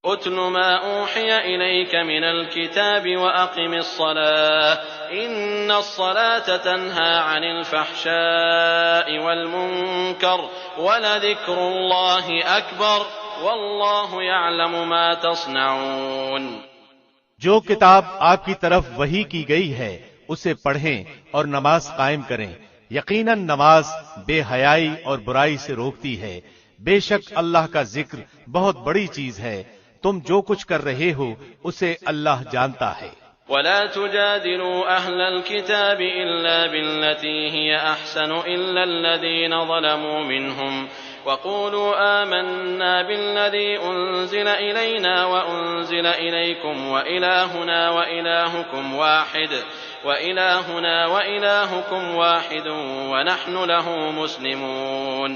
اتل ما اوحي اليك من الكتاب واقم الصلاة ان الصلاة تنهى عن الفحشاء والمنكر ولذكر الله اکبر واللہ یعلم ما تصنعون۔ جو کتاب آپ کی طرف وحی کی گئی ہے اسے پڑھیں اور نماز قائم کریں، یقیناً نماز بے حیائی اور برائی سے روکتی ہے، بے شک اللہ کا ذکر بہت بڑی چیز ہے، تم جو کچھ کر رہے ہو اسے اللہ جانتا ہے۔ ولا تجادلوا أهل الكتاب إلا بالتي هي أحسن إلا الذين ظلموا منهم وقولوا آمنا بالذي أنزل إلينا وأنزل إليكم وإلهنا وإلهكم واحد ونحن له مسلمون۔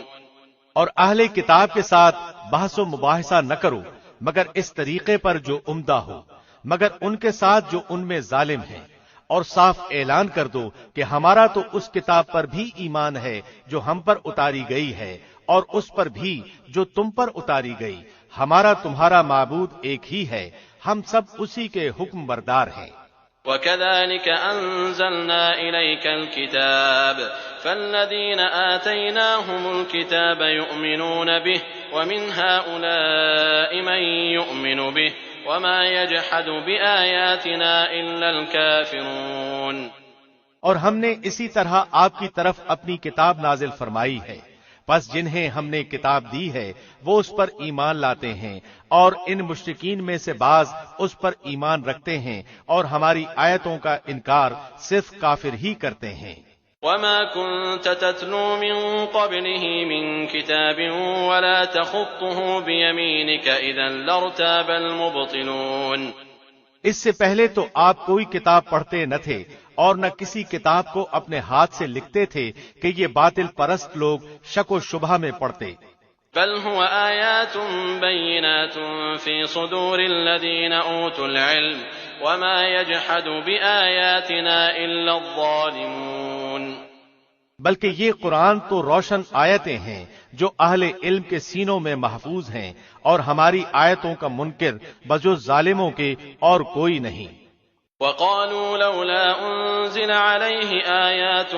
اور اہل کتاب کے ساتھ بحث و مباحثہ نہ کرو مگر اس طریقے پر جو عمدہ ہو، مگر ان کے ساتھ جو ان میں ظالم ہیں، اور صاف اعلان کر دو کہ ہمارا تو اس کتاب پر بھی ایمان ہے جو ہم پر اتاری گئی ہے اور اس پر بھی جو تم پر اتاری گئی، ہمارا تمہارا معبود ایک ہی ہے، ہم سب اسی کے حکم بردار ہیں۔ وَكَذَلِكَ أَنزَلْنَا إِلَيْكَ الْكِتَابَ فَالَّذِينَ آتَيْنَاهُمُ الْكِتَابَ يُؤْمِنُونَ بِهِ وَمِنْ هَؤُلَاءِ مَن يُؤْمِنُ بِهِ وَمَا يَجْحَدُ بِآيَاتِنَا إِلَّا الْكَافِرُونَ۔ اور ہم نے اسی طرح آپ کی طرف اپنی کتاب نازل فرمائی ہے، پس جنہیں ہم نے کتاب دی ہے وہ اس پر ایمان لاتے ہیں، اور ان مشرکین میں سے بعض اس پر ایمان رکھتے ہیں اور ہماری آیتوں کا انکار صرف کافر ہی کرتے ہیں۔ وَمَا كُنْتَ تَتْلُو مِن قَبْلِهِ مِن كِتَابٍ وَلَا تَخُطُّهُ بِيَمِينِكَ إِذًا لَّارْتَابَ الْمُبْطِلُونَ۔ اس سے پہلے تو آپ کوئی کتاب پڑھتے نہ تھے اور نہ کسی کتاب کو اپنے ہاتھ سے لکھتے تھے کہ یہ باطل پرست لوگ شک و شبہ میں پڑتے۔ بل هو آیات بینات فی صدور الذین اوتوا العلم وما یجحد بآیاتنا الا الظالمون۔ بلکہ یہ قرآن تو روشن آیتیں ہیں جو اہل علم کے سینوں میں محفوظ ہیں، اور ہماری آیتوں کا منکر بجز ظالموں کے اور کوئی نہیں۔ وقالوا لولا انزل عليه آیات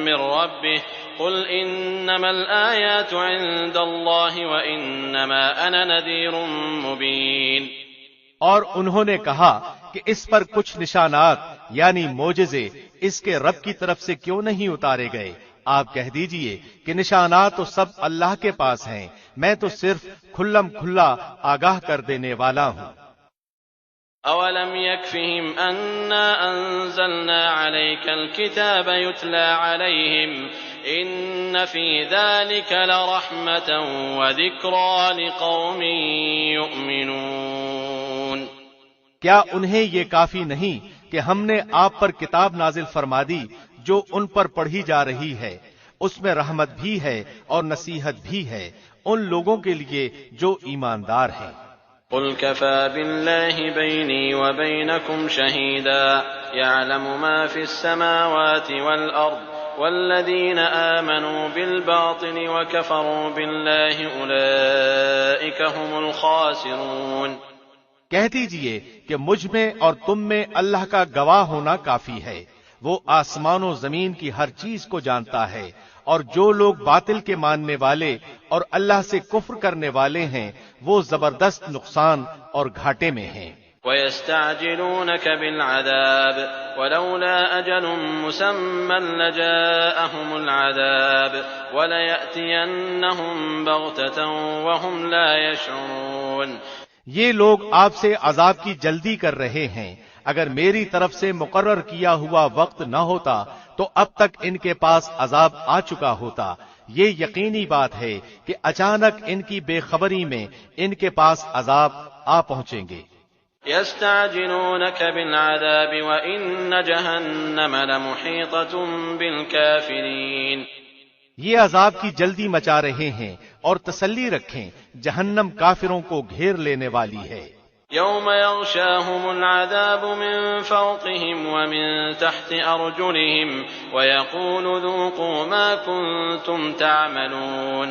من ربه قل انما الآیات عند الله وانما انا نذیر مبین۔ اور انہوں نے کہا کہ اس پر کچھ نشانات یعنی معجزے اس کے رب کی طرف سے کیوں نہیں اتارے گئے؟ آپ کہہ دیجئے کہ نشانات تو سب اللہ کے پاس ہیں، میں تو صرف کھلم کھلا آگاہ کر دینے والا ہوں۔ اولم يكفهم انا انزلنا عليك الكتاب يتلى عليهم ان في ذلك لرحمة وذكرى لقوم يؤمنون۔ کیا انہیں یہ کافی نہیں کہ ہم نے آپ پر کتاب نازل فرما دی جو ان پر پڑھی جا رہی ہے، اس میں رحمت بھی ہے اور نصیحت بھی ہے ان لوگوں کے لیے جو ایماندار ہیں۔ قل كفى بالله بيني وبينكم شهيدا يعلم ما في السماوات والأرض والذين آمنوا بالباطل وكفروا بالله أولئك هم الخاسرون۔ کہہ دیجئے کہ مجھ میں اور تم میں اللہ کا گواہ ہونا کافی ہے، وہ آسمان و زمین کی ہر چیز کو جانتا ہے، اور جو لوگ باطل کے ماننے والے اور اللہ سے کفر کرنے والے ہیں وہ زبردست نقصان اور گھاٹے میں ہیں۔ وَيَسْتَعْجِلُونَكَ بِالْعَذَابِ وَلَوْلَا أَجَلٌ مُّسَمًّى لَّجَاءَهُمُ الْعَذَابُ وَلَيَأْتِيَنَّهُمْ بَغْتَةً وَهُمْ لَا يَشْعُرُونَ۔ یہ لوگ آپ سے عذاب کی جلدی کر رہے ہیں، اگر میری طرف سے مقرر کیا ہوا وقت نہ ہوتا تو اب تک ان کے پاس عذاب آ چکا ہوتا۔ یہ یقینی بات ہے کہ اچانک ان کی بے خبری میں ان کے پاس عذاب آ پہنچیں گے۔ يَسْتَعْجِلُونَكَ بِالْعَذَابِ وَإِنَّ جَهَنَّمَ لَمُحِيطَةٌ بِالْكَافِرِينَ۔ یہ عذاب کی جلدی مچا رہے ہیں، اور تسلی رکھیں جہنم کافروں کو گھیر لینے والی ہے۔ يَوْمَ يَغْشَاهُمُ الْعَذَابُ مِنْ فَوْقِهِمْ وَمِنْ تَحْتِ أَرْجُلِهِمْ وَيَقُولُ ذُوقُوا مَا كُنْتُمْ تَعْمَلُونَ۔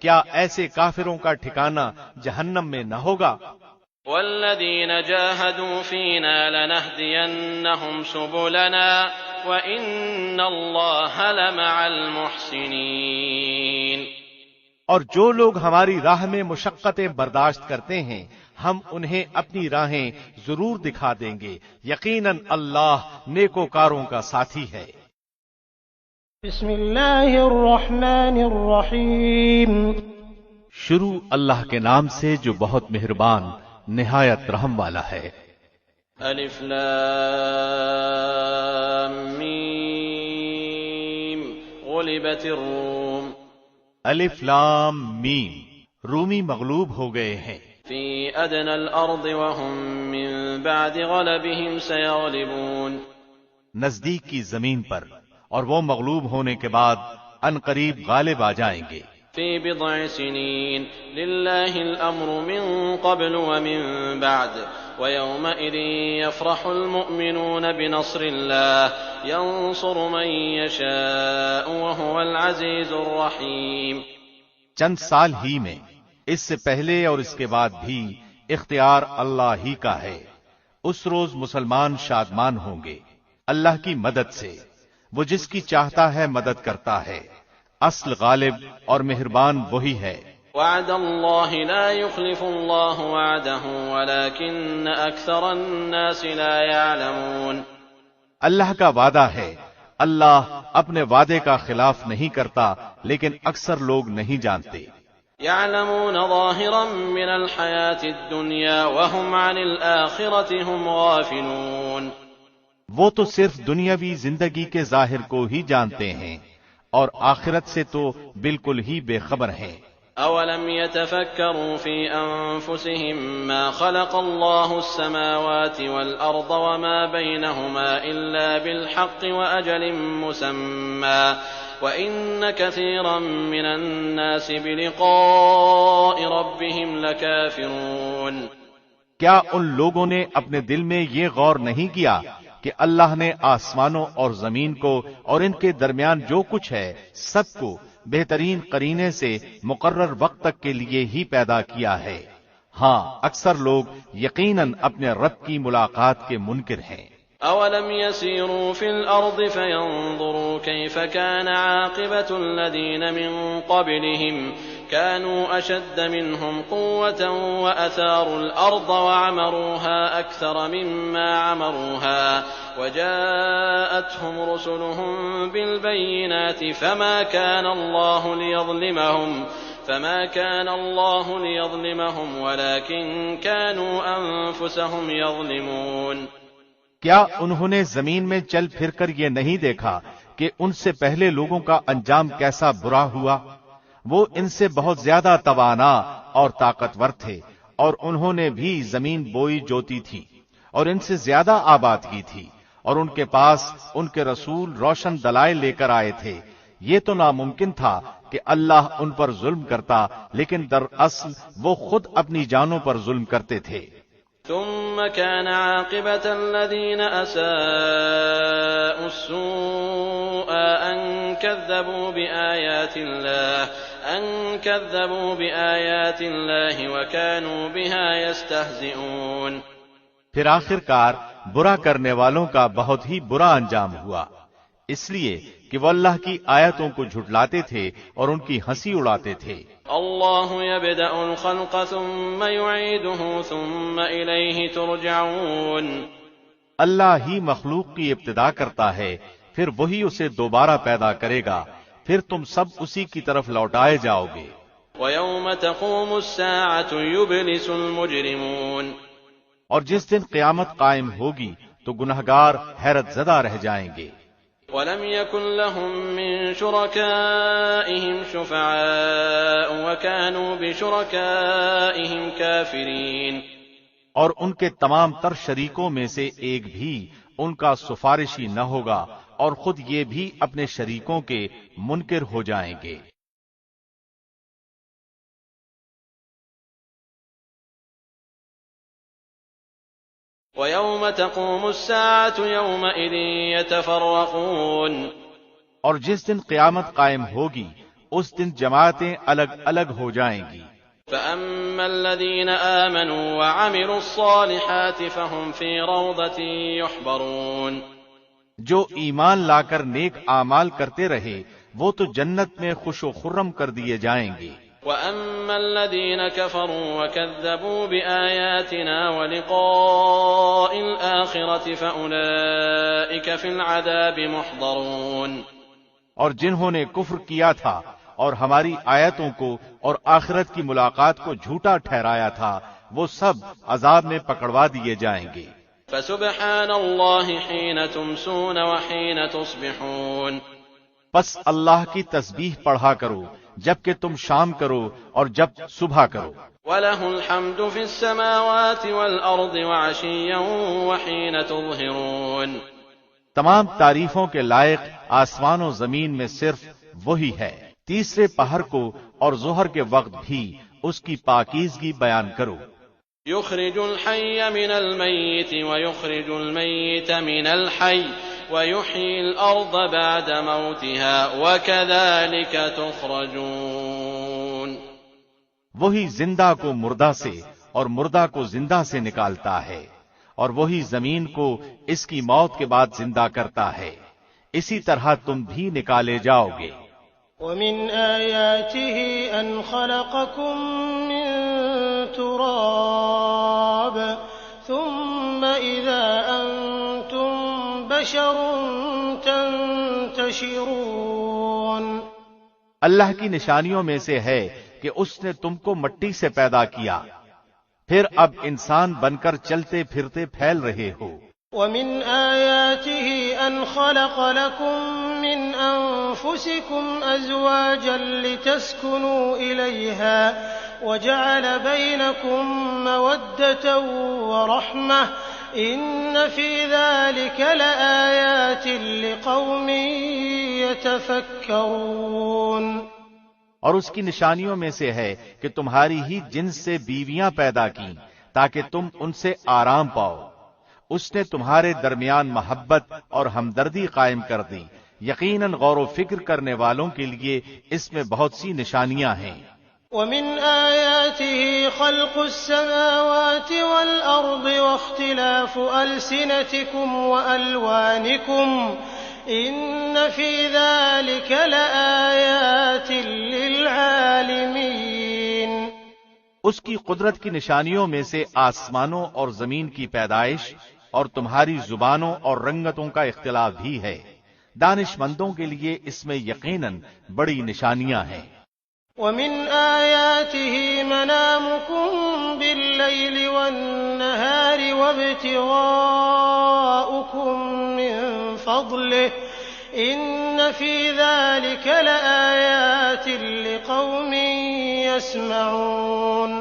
کیا ایسے کافروں کا ٹھکانہ جہنم میں نہ ہوگا؟ والذین جاہدوا فینا لنہدینہم سبلنا وإن اللہ لمع المحسنین، اور جو لوگ ہماری راہ میں مشقتیں برداشت کرتے ہیں ہم انہیں اپنی راہیں ضرور دکھا دیں گے، یقیناً اللہ نیکوکاروں کا ساتھی ہے۔ بسم اللہ الرحمن الرحیم، شروع اللہ کے نام سے جو بہت مہربان نہایت رحم والا ہے۔ الف لام میم غلبت الروم، الف لام میم، رومی مغلوب ہو گئے ہیں۔ فی ادنى الارض وهم من بعد غلبهم سيغلبون، نزدیک کی زمین پر، اور وہ مغلوب ہونے کے بعد عنقریب غالب آ جائیں گے۔ فی بضع سنین للہ الامر من قبل ومن بعد ويومئذ يفرح المؤمنون بنصر الله ينصر من يشاء وهو العزيز الرحيم، چند سال ہی میں، اس سے پہلے اور اس کے بعد بھی اختیار اللہ ہی کا ہے۔ اس روز مسلمان شادمان ہوں گے اللہ کی مدد سے، وہ جس کی چاہتا ہے مدد کرتا ہے، اصل غالب اور مہربان وہی ہے۔ وعد اللہ لا يخلف اللہ وعده ولكن اکثر الناس لا يعلمون، اللہ کا وعدہ ہے، اللہ اپنے وعدے کا خلاف نہیں کرتا لیکن اکثر لوگ نہیں جانتے۔ يعلمون ظاہرا من الحیاة الدنیا وهم عن الآخرة هم غافلون، وہ تو صرف دنیاوی زندگی کے ظاہر کو ہی جانتے ہیں اور آخرت سے تو بالکل ہی بے خبر ہیں۔ اولم يتفکروا فی انفسهم ما خلق اللہ السماوات والارض وما بینهما الا بالحق واجل مسمى وان كثيرا من الناس بلقاء ربهم لكافرون، کیا ان لوگوں نے اپنے دل میں یہ غور نہیں کیا کہ اللہ نے آسمانوں اور زمین کو اور ان کے درمیان جو کچھ ہے سب کو بہترین قرینے سے مقرر وقت تک کے لیے ہی پیدا کیا ہے؟ ہاں، اکثر لوگ یقیناً اپنے رب کی ملاقات کے منکر ہیں۔ اولم يسيروا في الارض فينظروا كيف كان عاقبة الذين من قبلهم كانوا اشد منهم قوة واثاروا الارض وعمروها اكثر مما عمروها وجاءتهم رسلهم بالبينات فما كان الله ليظلمهم ولكن كانوا انفسهم يظلمون، کیا انہوں نے زمین میں چل پھر کر یہ نہیں دیکھا کہ ان سے پہلے لوگوں کا انجام کیسا برا ہوا؟ وہ ان سے بہت زیادہ توانا اور طاقتور تھے، اور انہوں نے بھی زمین بوئی جوتی تھی اور ان سے زیادہ آباد کی تھی، اور ان کے پاس ان کے رسول روشن دلائل لے کر آئے تھے۔ یہ تو ناممکن تھا کہ اللہ ان پر ظلم کرتا، لیکن دراصل وہ خود اپنی جانوں پر ظلم کرتے تھے۔ ثم كان عاقبة الذين أساءوا السوء أن كذبوا بآيات الله وكانوا بها يستهزئون، پھر آخر کار برا کرنے والوں کا بہت ہی برا انجام ہوا، اس لیے کہ وہ اللہ کی آیتوں کو جھٹلاتے تھے اور ان کی ہنسی اڑاتے تھے۔ اللہ یبدأ الخلق ثم يعيده ثم الیہ ترجعون، اللہ ہی مخلوق کی ابتدا کرتا ہے، پھر وہی اسے دوبارہ پیدا کرے گا، پھر تم سب اسی کی طرف لوٹائے جاؤ گے۔ وَيَوْمَ تَقُومُ السَّاعَةُ يُبْلِسُ الْمُجْرِمُونَ، اور جس دن قیامت قائم ہوگی تو گنہگار حیرت زدہ رہ جائیں گے۔ وَلَمْ يَكُنْ لَهُم مِّن شُرَكَائِهِمْ شُفَعَاءُ وَكَانُوا بِشُرَكَائِهِمْ كَافِرِينَ، اور ان کے تمام تر شریکوں میں سے ایک بھی ان کا سفارشی نہ ہوگا، اور خود یہ بھی اپنے شریکوں کے منکر ہو جائیں گے۔ وَيَوْمَ تَقُومُ السَّاعَةُ يَوْمَئِذٍ يَتَفَرَّقُونَ، اور جس دن قیامت قائم ہوگی اس دن جماعتیں الگ الگ ہو جائیں گی۔ فأما الذين آمنوا وعملوا الصالحات فهم في روضة يحبرون، جو ایمان لا کر نیک اعمال کرتے رہے وہ تو جنت میں خوش و خرم کر دیے جائیں گے۔ وأما الذين كفروا وكذبوا بآياتنا ولقاء الآخرة فأولئك في العذاب محضرون، اور جنہوں نے کفر کیا تھا اور ہماری آیتوں کو اور آخرت کی ملاقات کو جھوٹا ٹھہرایا تھا وہ سب عذاب میں پکڑوا دیے جائیں گے۔ فسبحان الله حين تمسون وحين تصبحون، پس اللہ کی تسبیح پڑھا کرو جب کہ تم شام کرو اور جب صبح کرو۔ وله الحمد في السماوات والأرض وعشيا وحين تظهرون، تمام تعریفوں کے لائق آسمان و زمین میں صرف وہی ہے۔ تیسرے پہر کو اور ظہر کے وقت بھی اس کی پاکیزگی بیان کرو۔ يخرج الحي من الميت ويخرج الميت من الحي ويحيي الأرض بعد موتها وكذلك تخرجون، وہی زندہ کو مردہ سے اور مردہ کو زندہ سے نکالتا ہے، اور وہی زمین کو اس کی موت کے بعد زندہ کرتا ہے، اسی طرح تم بھی نکالے جاؤ گے۔ ومن آياته أن خلقكم من تراب ثم إذا أنتم بشر تنتشرون، اللہ کی نشانیوں میں سے ہے کہ اس نے تم کو مٹی سے پیدا کیا، پھر اب انسان بن کر چلتے پھرتے پھیل رہے ہو۔ ومن آياته أن خلق لكم من أنفسكم أزواجا لتسكنوا إليها وجعل بينكم مودة ورحمة إن في ذلك لآيات لقوم يتفكرون، اور اس کی نشانیوں میں سے ہے کہ تمہاری ہی جنس سے بیویاں پیدا کی تاکہ تم ان سے آرام پاؤ۔ اس نے تمہارے درمیان محبت اور ہمدردی قائم کر دی، یقیناً غور و فکر کرنے والوں کے لیے اس میں بہت سی نشانیاں ہیں۔ ومن آياته خلق السماوات والأرض واختلاف ألسنتكم وألوانكم إن في ذلك لآيات للعالمين، اس کی قدرت کی نشانیوں میں سے آسمانوں اور زمین کی پیدائش اور تمہاری زبانوں اور رنگتوں کا اختلاف بھی ہے، دانش مندوں کے لیے اس میں یقیناً بڑی نشانیاں ہیں۔ ومن آياته منامكم بالليل والنهار وابتغاؤكم من فضله إن في ذلك لآيات لقوم يسمعون،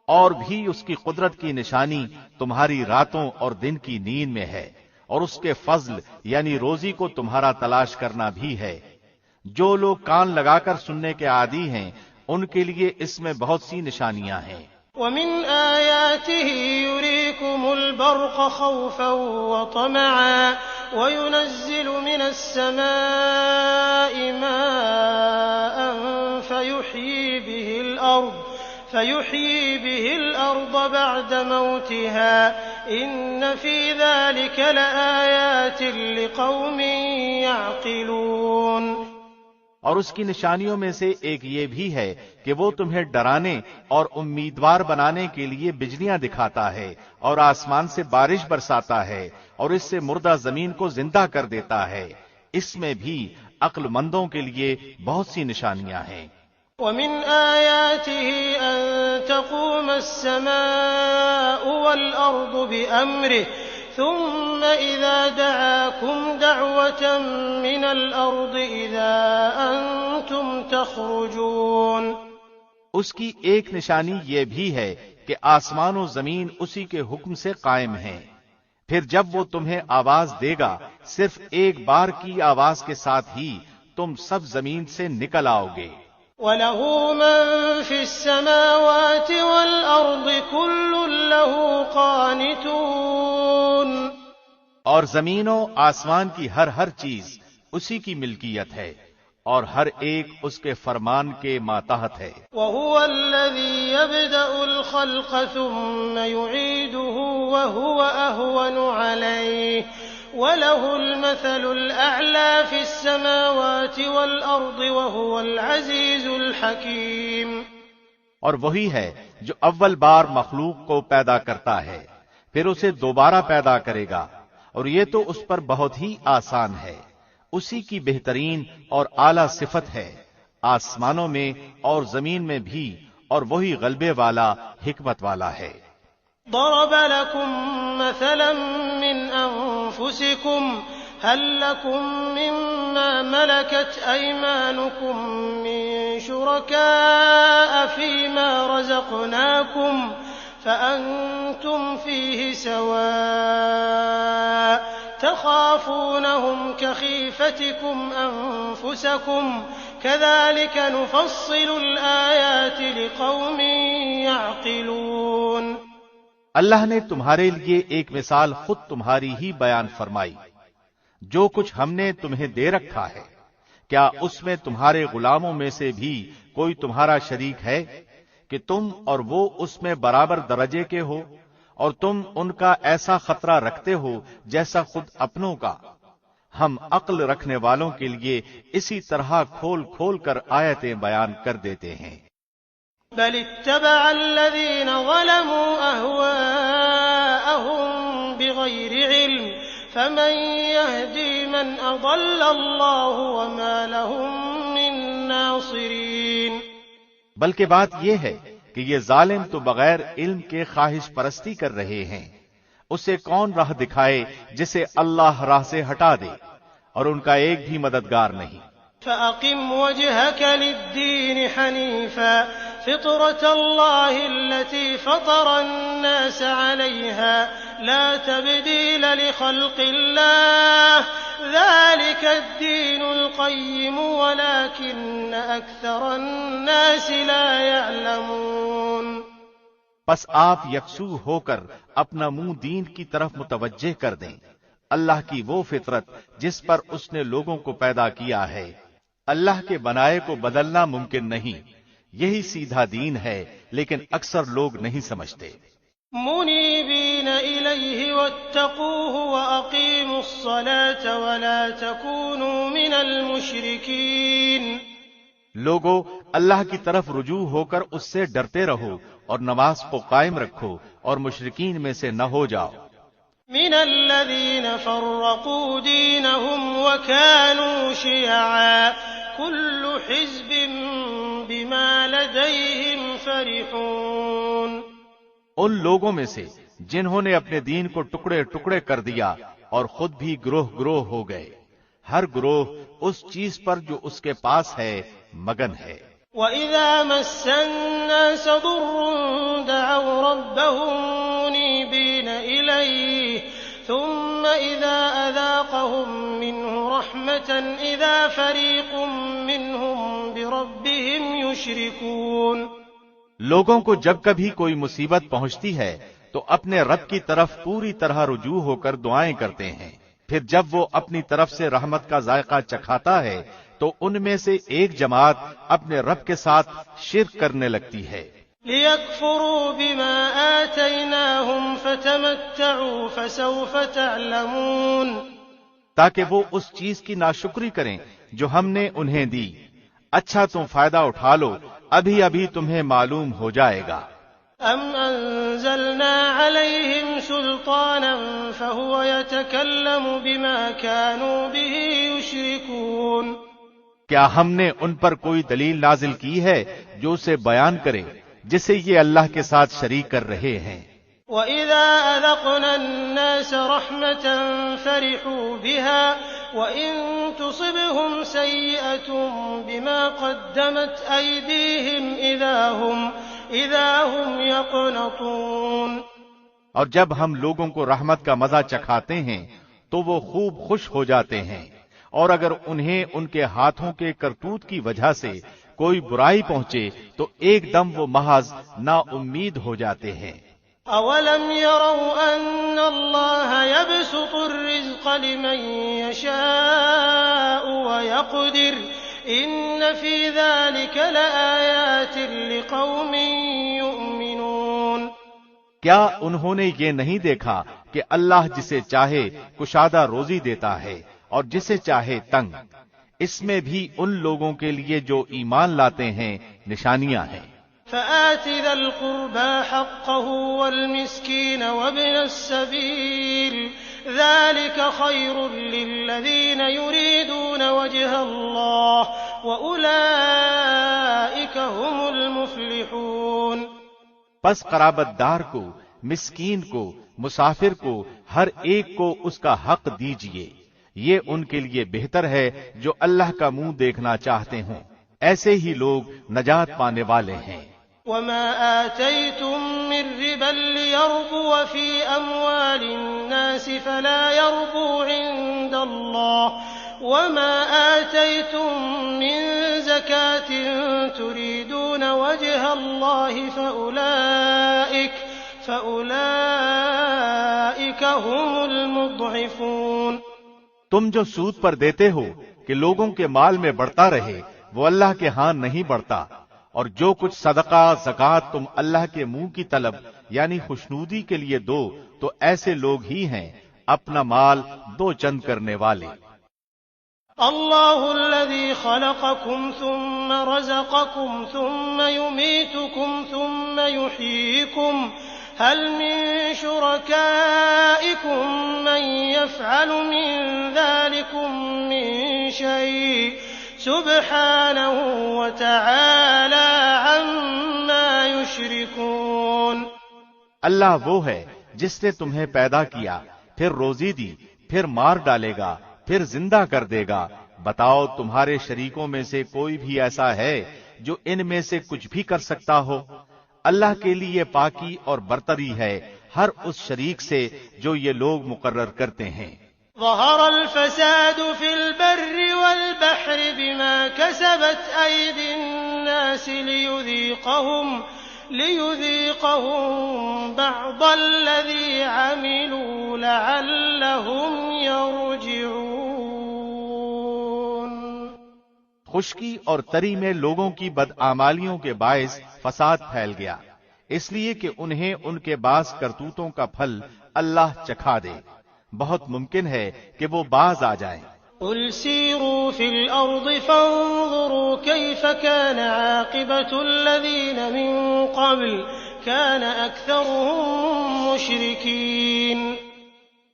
اور بھی اس کی قدرت کی نشانی تمہاری راتوں اور دن کی نیند میں ہے، اور اس کے فضل یعنی روزی کو تمہارا تلاش کرنا بھی ہے۔ جو لوگ کان لگا کر سننے کے عادی ہیں ان کے لیے اس میں بہت سی نشانیاں ہیں۔ ومن آياته يريكم البرق خوفا وطمعا وينزل من السماء ماء فيحيي به الأرض بعد موتها إن في ذلك لآيات لقوم يعقلون، اور اس کی نشانیوں میں سے ایک یہ بھی ہے کہ وہ تمہیں ڈرانے اور امیدوار بنانے کے لیے بجلیاں دکھاتا ہے اور آسمان سے بارش برساتا ہے اور اس سے مردہ زمین کو زندہ کر دیتا ہے، اس میں بھی عقل مندوں کے لیے بہت سی نشانیاں ہیں۔ ومن آياته أن تقوم السماء والأرض بأمره ثم إذا دعاكم دعوة من الأرض إذا أنتم تخرجون، اس کی ایک نشانی یہ بھی ہے کہ آسمان و زمین اسی کے حکم سے قائم ہیں، پھر جب وہ تمہیں آواز دے گا صرف ایک بار کی آواز کے ساتھ ہی تم سب زمین سے نکل آؤ گے۔ وَلَهُ مَن فِي السَّمَاوَاتِ وَالْأَرْضِ كُلٌّ لَّهُ قَانِتُونَ، اور زمین و آسمان کی ہر چیز اسی کی ملکیت ہے، اور ہر ایک اس کے فرمان کے ماتحت ہے۔ وَهُوَ الَّذِي يَبْدَأُ الْخَلْقَ ثُمَّ يُعِيدُهُ وَهُوَ أَهْوَنُ عَلَيْهِ وَلَهُ الْمَثَلُ الْأَعْلَى فِي السَّمَاوَاتِ وَالْأَرْضِ وَهُوَ الْعَزِيزُ الْحَكِيمُ۔ اور وہی ہے جو اول بار مخلوق کو پیدا کرتا ہے، پھر اسے دوبارہ پیدا کرے گا، اور یہ تو اس پر بہت ہی آسان ہے۔ اسی کی بہترین اور اعلیٰ صفت ہے آسمانوں میں اور زمین میں بھی، اور وہی غلبے والا حکمت والا ہے۔ ضرب لكم مثلا من أنفسكم هل لكم مما ملكت أيمانكم من شركاء فيما رزقناكم فأنتم فيه سواء تخافونهم كخيفتكم أنفسكم كذلك نفصل الآيات لقوم يعقلون۔ اللہ نے تمہارے لیے ایک مثال خود تمہاری ہی بیان فرمائی۔ جو کچھ ہم نے تمہیں دے رکھا ہے، کیا اس میں تمہارے غلاموں میں سے بھی کوئی تمہارا شریک ہے کہ تم اور وہ اس میں برابر درجے کے ہو، اور تم ان کا ایسا خطرہ رکھتے ہو جیسا خود اپنوں کا؟ ہم عقل رکھنے والوں کے لیے اسی طرح کھول کھول کر آیتیں بیان کر دیتے ہیں۔ بل اتبع الذين ظلموا أهواءهم بغير علم فمن يهدي من أضل الله وما لهم من ناصرين۔ بلکہ بات یہ ہے کہ یہ ظالم تو بغیر علم کے خواہش پرستی کر رہے ہیں، اسے کون راہ دکھائے جسے اللہ راہ سے ہٹا دے، اور ان کا ایک بھی مددگار نہیں۔ فأقم وجهك للدين حنيفا فطرة الله التي فطر الناس عليها لا تبديل لخلق الله ذلك الدين القيم ولكن أكثر الناس لا يعلمون۔ پس آپ یکسو ہو کر اپنا منہ دین کی طرف متوجہ کر دیں، اللہ کی وہ فطرت جس پر اس نے لوگوں کو پیدا کیا ہے۔ اللہ کے بنائے کو بدلنا ممکن نہیں، یہی سیدھا دین ہے، لیکن اکثر لوگ نہیں سمجھتے۔ منیبین الیہ واتقوہ واقیموا الصلاة ولا تکونوا من المشرکین۔ لوگو اللہ کی طرف رجوع ہو کر اس سے ڈرتے رہو، اور نماز کو قائم رکھو، اور مشرکین میں سے نہ ہو جاؤ۔ من الذین فرقوا دینہم وکانوا شیعا كل حزب بما لديهم فرحون۔ ان لوگوں میں سے جنہوں نے اپنے دین کو ٹکڑے ٹکڑے کر دیا اور خود بھی گروہ گروہ ہو گئے، ہر گروہ اس چیز پر جو اس کے پاس ہے مگن ہے۔ وَإِذَا مَسَّ النَّاسَ ضُرٌّ دَعَوْا رَبَّهُم مُّنِيبِينَ إِلَيْهِ ثُمَّ إِذَا أَذَاقَهُم مِّنْهُ رَحْمَةً إِذَا فَرِيقٌ مِّنْهُم بِرَبِّهِمْ يُشْرِكُونَ۔ لوگوں کو جب کبھی کوئی مصیبت پہنچتی ہے تو اپنے رب کی طرف پوری طرح رجوع ہو کر دعائیں کرتے ہیں، پھر جب وہ اپنی طرف سے رحمت کا ذائقہ چکھاتا ہے تو ان میں سے ایک جماعت اپنے رب کے ساتھ شرک کرنے لگتی ہے۔ لِيَكْفُرُوا بِمَا آتَيْنَاهُمْ فَتَمَتَّعُوا فَسَوْفَ تَعْلَمُونَ۔ تاکہ وہ اس چیز کی ناشکری کریں جو ہم نے انہیں دی۔ اچھا تم فائدہ اٹھا لو، ابھی ابھی تمہیں معلوم ہو جائے گا۔ أَمْ أَنزَلْنَا عَلَيْهِمْ سُلْطَانًا فَهُوَ يَتَكَلَّمُ بِمَا كَانُوا بِهِ يُشْرِكُونَ۔ کیا ہم نے ان پر کوئی دلیل نازل کی ہے جو اسے بیان کرے جسے یہ اللہ کے ساتھ شریک کر رہے ہیں؟ وَإِذَا أَذَقْنَا النَّاسَ رَحْمَةً فَرِحُوا بِهَا وَإِن تُصِبْهُمْ سَيِّئَةٌ بِمَا قَدَّمَتْ أَيْدِيهِمْ إِذَا هُمْ يَقْنَطُونَ۔ اور جب ہم لوگوں کو رحمت کا مزہ چکھاتے ہیں تو وہ خوب خوش ہو جاتے ہیں، اور اگر انہیں ان کے ہاتھوں کے کرتوت کی وجہ سے کوئی برائی پہنچے تو ایک دم وہ محض نا امید ہو جاتے ہیں۔ أَوَلَمْ يَرَوْا أَنَّ اللَّهَ يَبْسُطُ الرِّزْقَ لِمَن يَشَاءُ وَيَقْدِرُ إن في ذلك لآيات لقوم يؤمنون۔ کیا انہوں نے یہ نہیں دیکھا کہ اللہ جسے چاہے کشادہ روزی دیتا ہے اور جسے چاہے تنگ؟ اس میں بھی ان لوگوں کے لیے جو ایمان لاتے ہیں نشانیاں ہیں۔ فآت ذا القربى حقه والمسكين وابن السبيل ذلك خير للذين يريدون وجه الله وأولئك هم المفلحون۔ پس قرابت دار کو، مسکین کو، مسافر کو، ہر ایک کو اس کا حق دیجئے، یہ ان کے لیے بہتر ہے جو اللہ کا منہ دیکھنا چاہتے ہوں، ایسے ہی لوگ نجات پانے والے ہیں۔ وما آتيتم من ربا ليربو في أموال الناس فلا يربو عند الله وما آتيتم من زكاة تريدون وجه الله فأولئك هم المضعفون۔ تم جو سود پر دیتے ہو کہ لوگوں کے مال میں بڑھتا رہے، وہ اللہ کے ہاں نہیں بڑھتا، اور جو کچھ صدقہ زکوٰۃ تم اللہ کے منہ کی طلب یعنی خوشنودی کے لیے دو تو ایسے لوگ ہی ہیں اپنا مال دو چند کرنے والے۔ اللہ الذی خلقکم ثم رزقکم ثم یمیتکم ثم یحییکم هل من شرکائکم من یفعل من ذلکم من شیء سبحانہ وتعالی عما یشرکون۔ اللہ وہ ہے جس نے تمہیں پیدا کیا، پھر روزی دی، پھر مار ڈالے گا، پھر زندہ کر دے گا۔ بتاؤ تمہارے شریکوں میں سے کوئی بھی ایسا ہے جو ان میں سے کچھ بھی کر سکتا ہو؟ اللہ کے لیے پاکی اور برتری ہے ہر اس شریک سے جو یہ لوگ مقرر کرتے ہیں۔ ظہر الفساد فی البر والبحر بما کسبت ایدی الناس لیذیقہم بعض الذی عملوا لعلہم یرجعون۔ خشکی اور تری میں لوگوں کی بدعمالیوں کے باعث فساد پھیل گیا، اس لیے کہ انہیں ان کے بعض کرتوتوں کا پھل اللہ چکھا دے۔ بہت ممکن ہے کہ وہ باز آ جائیں۔ قل سیروا فی الارض فانظروا کیف کان عاقبۃ الذین من قبل کان اکثرهم مشرکین۔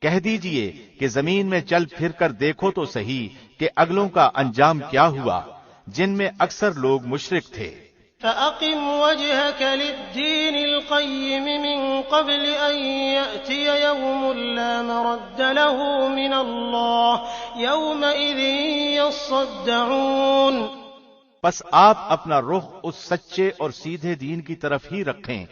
کہہ دیجئے کہ زمین میں چل پھر کر دیکھو تو صحیح کہ اگلوں کا انجام کیا ہوا، جن میں اکثر لوگ مشرک تھے۔ فأقم وجهك للدين القيم من قبل أن يأتي يوم لا مرد له من الله يومئذ يصدعون۔ پس آپ اپنا رخ اس سچے اور سیدھے دین کی طرف ہی رکھیں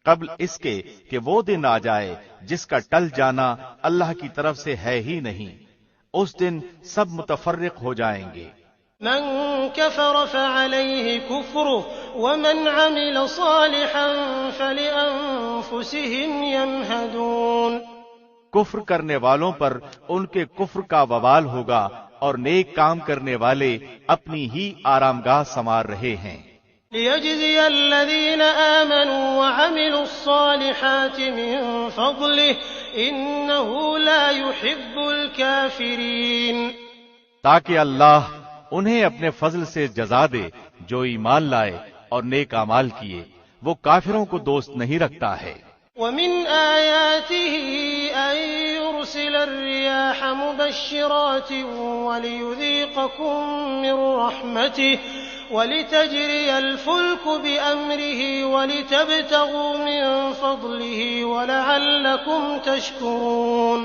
قبل اس کے کہ وہ دن آ جائے جس کا ٹل جانا اللہ کی طرف سے ہے ہی نہیں، اس دن سب متفرق ہو جائیں گے۔ من كفر فعليه كفره ومن عمل صالحا فلأنفسهم يمهدون۔ کفر کرنے والوں پر ان کے کفر کا وبال ہوگا اور نیک کام کرنے والے اپنی ہی آرامگاہ سنوار رہے ہیں۔ ليجزي الذين آمنوا وعملوا الصالحات من فضله إنه لا يحب الكافرين۔ تاکہ اللہ انہیں اپنے فضل سے جزا دے جو ایمان لائے اور نیک اعمال کیے، وہ کافروں کو دوست نہیں رکھتا ہے۔ ومن آیاته أن يرسل الرياح مبشرات وليذيقكم من رحمته ولتجري الفلك بأمره ولتبتغوا من فضله ولعلكم تشكرون۔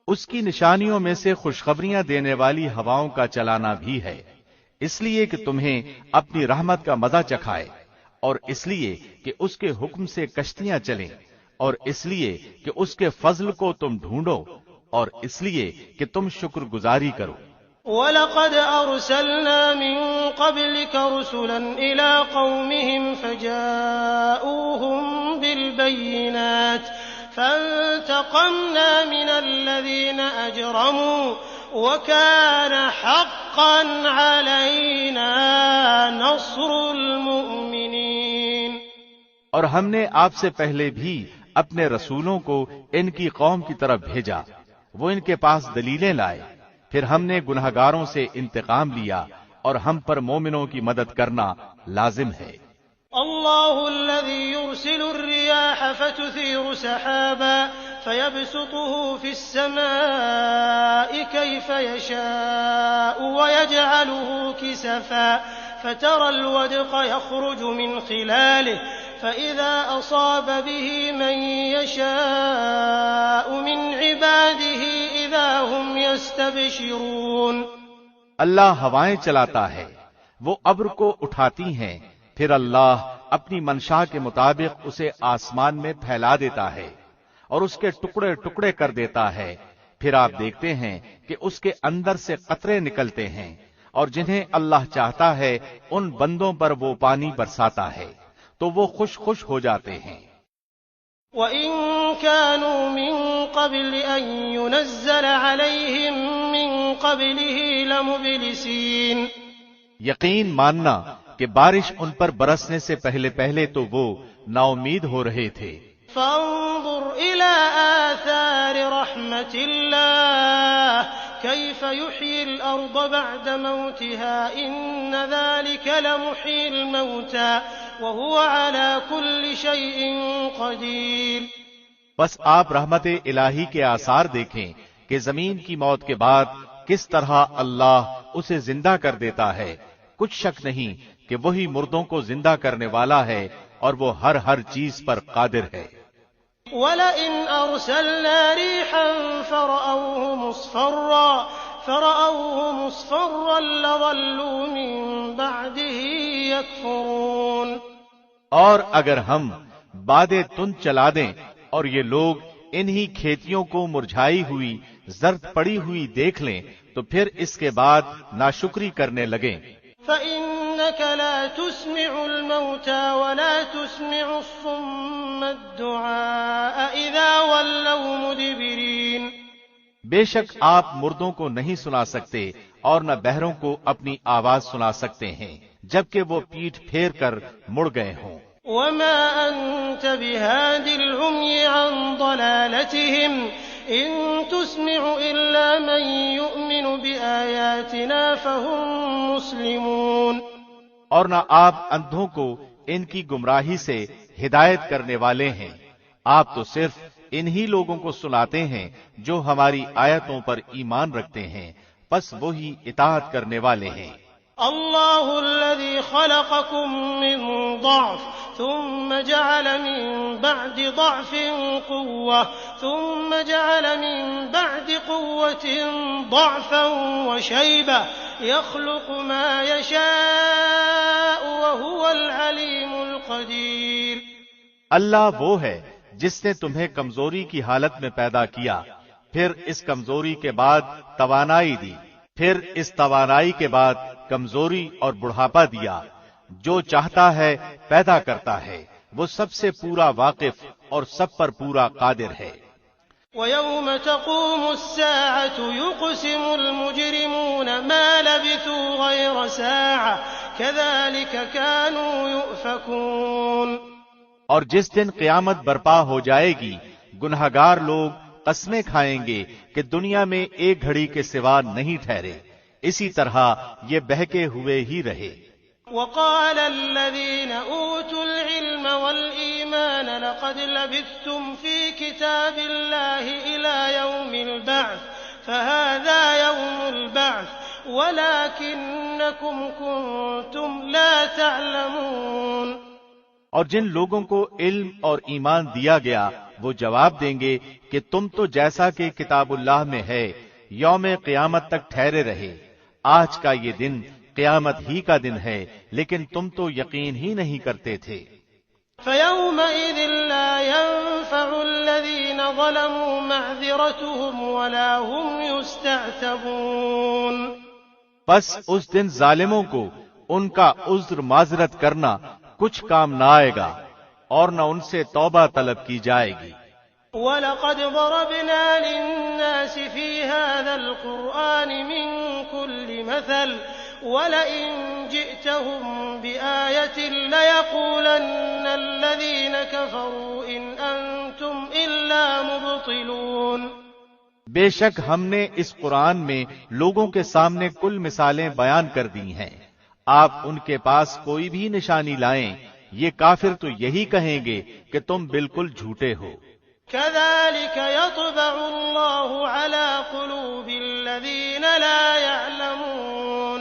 اس کی نشانیوں میں سے خوشخبریاں دینے والی ہواؤں کا چلانا بھی ہے، اس لیے کہ تمہیں اپنی رحمت کا مزہ چکھائے، اور اس لیے کہ اس کے حکم سے کشتیاں چلیں، اور اس لیے کہ اس کے فضل کو تم ڈھونڈو، اور اس لیے کہ تم شکر گزاری کرو۔ وَلَقَدْ أَرْسَلْنَا مِن قَبْلِكَ رُسُلًا إِلَىٰ قَوْمِهِمْ فَجَاءُوهُم بِالْبَيِّنَاتِ فَانْتَقَمْنَا مِنَ الَّذِينَ أَجْرَمُوا وَكَانَ حَقًّا حقا علينا نصر المؤمنين۔ اور ہم نے آپ سے پہلے بھی اپنے رسولوں کو ان کی قوم کی طرف بھیجا، وہ ان کے پاس دلیلیں لائے، پھر ہم نے گنہگاروں سے انتقام لیا اور ہم پر مومنوں کی مدد کرنا لازم ہے۔ الله الذي يرسل الرياح فتثير سحابا فيبسطه في السماء كيف يشاء ويجعله كسفا فترى الودق يخرج من خلاله فإذا أصاب به من يشاء من عباده إذا هم يستبشرون۔ اللہ ہوائیں چلاتا ہے، وہ ابر کو اٹھاتی ہیں، پھر اللہ اپنی منشا کے مطابق اسے آسمان میں پھیلا دیتا ہے اور اس کے ٹکڑے ٹکڑے کر دیتا ہے، پھر آپ دیکھتے ہیں کہ اس کے اندر سے قطرے نکلتے ہیں، اور جنہیں اللہ چاہتا ہے ان بندوں پر وہ پانی برساتا ہے تو وہ خوش خوش ہو جاتے ہیں۔ وَإِن كَانُوا مِن قَبْلِ أَن يُنَزَّلَ عَلَيْهِم مِّن قَبْلِهِ لَمُبْلِسِينَ۔ یقین ماننا کہ بارش ان پر برسنے سے پہلے پہلے تو وہ نا امید ہو رہے تھے۔ فانظر إلى آثار رحمة الله كيف يحيي الأرض بعد موتها إن ذلك لمحيي الموتى وهو على كل شيء قدير۔ بس آپ رحمت الہی کے آثار دیکھیں کہ زمین کی موت کے بعد کس طرح اللہ اسے زندہ کر دیتا ہے، کچھ شک نہیں کہ وہی مردوں کو زندہ کرنے والا ہے اور وہ ہر چیز پر قادر ہے۔ وَلَئِنْ أَرْسَلْنَا رِيحًا فَرَأَوْهُ مُصْفَرًّا لَظَلُّوا مِن بَعْدِهِ يَكْفُرُونَ۔ اور اگر ہم بادیں تند چلا دیں اور یہ لوگ انہی کھیتیوں کو مرجھائی ہوئی زرد پڑی ہوئی دیکھ لیں تو پھر اس کے بعد ناشکری کرنے لگیں۔ فَإِنَّكَ لَا تُسْمِعُ الْمَوْتَى وَلَا تُسْمِعُ الصُّمَّ الدُّعَاءَ إِذَا وَلَّوْا مُدْبِرِينَ۔ بے شک آپ مردوں کو نہیں سنا سکتے اور نہ بہروں کو اپنی آواز سنا سکتے ہیں جبکہ وہ پیٹھ پھیر کر مڑ گئے ہوں۔ وَمَا أَنْتَ بِهَادِ الْعُمْيِ عَنْ ضَلَالَتِهِمْ إِن تُسْمِعُ إِلَّا مَن يُؤْمِنُ بِآيَاتِنَا فَهُمْ مُسْلِمُونَ۔ اور نہ آپ اندھوں کو ان کی گمراہی سے ہدایت کرنے والے ہیں، آپ تو صرف انہی لوگوں کو سناتے ہیں جو ہماری آیتوں پر ایمان رکھتے ہیں، پس وہی اطاعت کرنے والے ہیں۔ اللہ الذي خلقكم من ضعف ثم جعل من بعد ضعف قوة ثم جعل من بعد قوة ضعفا وشيبة يخلق ما يشاء وهو العليم القدير۔ اللہ وہ ہے جس نے تمہیں کمزوری کی حالت میں پیدا کیا، پھر اس کمزوری کے بعد توانائی دی، پھر اس توانائی کے بعد کمزوری اور بڑھاپا دیا، جو چاہتا ہے پیدا کرتا ہے، وہ سب سے پورا واقف اور سب پر پورا قادر ہے۔ وَيَوْمَ تَقُومُ السَّاعَةُ يُقْسِمُ الْمُجْرِمُونَ مَا لَبِثُوا غَيْرَ سَاعَةٍ كَذَلِكَ كَانُوا يُؤْفَكُونَ۔ اور جس دن قیامت برپا ہو جائے گی گنہگار لوگ قسمیں کھائیں گے کہ دنیا میں ایک گھڑی کے سوا نہیں ٹھہرے، اسی طرح یہ بہکے ہوئے ہی رہے۔ وَقَالَ الَّذِينَ أُوتُوا الْعِلْمَ وَالْإِيمَانَ لَقَدْ لَبِثْتُمْ فِي كِتَابِ اللَّهِ إِلَى يَوْمِ الْبَعْثِ فَهَذَا يَوْمُ الْبَعْثِ وَلَكِنَّكُمْ كُنتُمْ لَا تَعْلَمُونَ۔ اور جن لوگوں کو علم اور ایمان دیا گیا وہ جواب دیں گے کہ تم تو جیسا کہ کتاب اللہ میں ہے یوم قیامت تک ٹھہرے رہے، آج کا یہ دن قیامت ہی کا دن ہے لیکن تم تو یقین ہی نہیں کرتے تھے۔ فَيَوْمَئِذٍ لَّا يَنفَعُ الَّذِينَ ظَلَمُوا مَعْذِرَتُهُمْ وَلَا هُمْ يُسْتَعْتَبُونَ۔ پس اس دن ظالموں کو ان کا عذر معذرت کرنا کچھ کام نہ آئے گا اور نہ ان سے توبہ طلب کی جائے گی۔ وَلَقَدْ ضَرَبْنَا لِلنَّاسِ فِي هَذَا الْقُرْآنِ مِنْ كُلِّ مثل ولئن جئتهم بآية ليقولن الذين كفروا إن أنتم إلا مبطلون۔ بے شک ہم نے اس قرآن میں لوگوں کے سامنے کل مثالیں بیان کر دی ہیں، آپ ان کے پاس کوئی بھی نشانی لائیں، یہ کافر تو یہی کہیں گے کہ تم بالکل جھوٹے ہو۔ كذلك يطبع الله على قلوب الذين لا يعلمون۔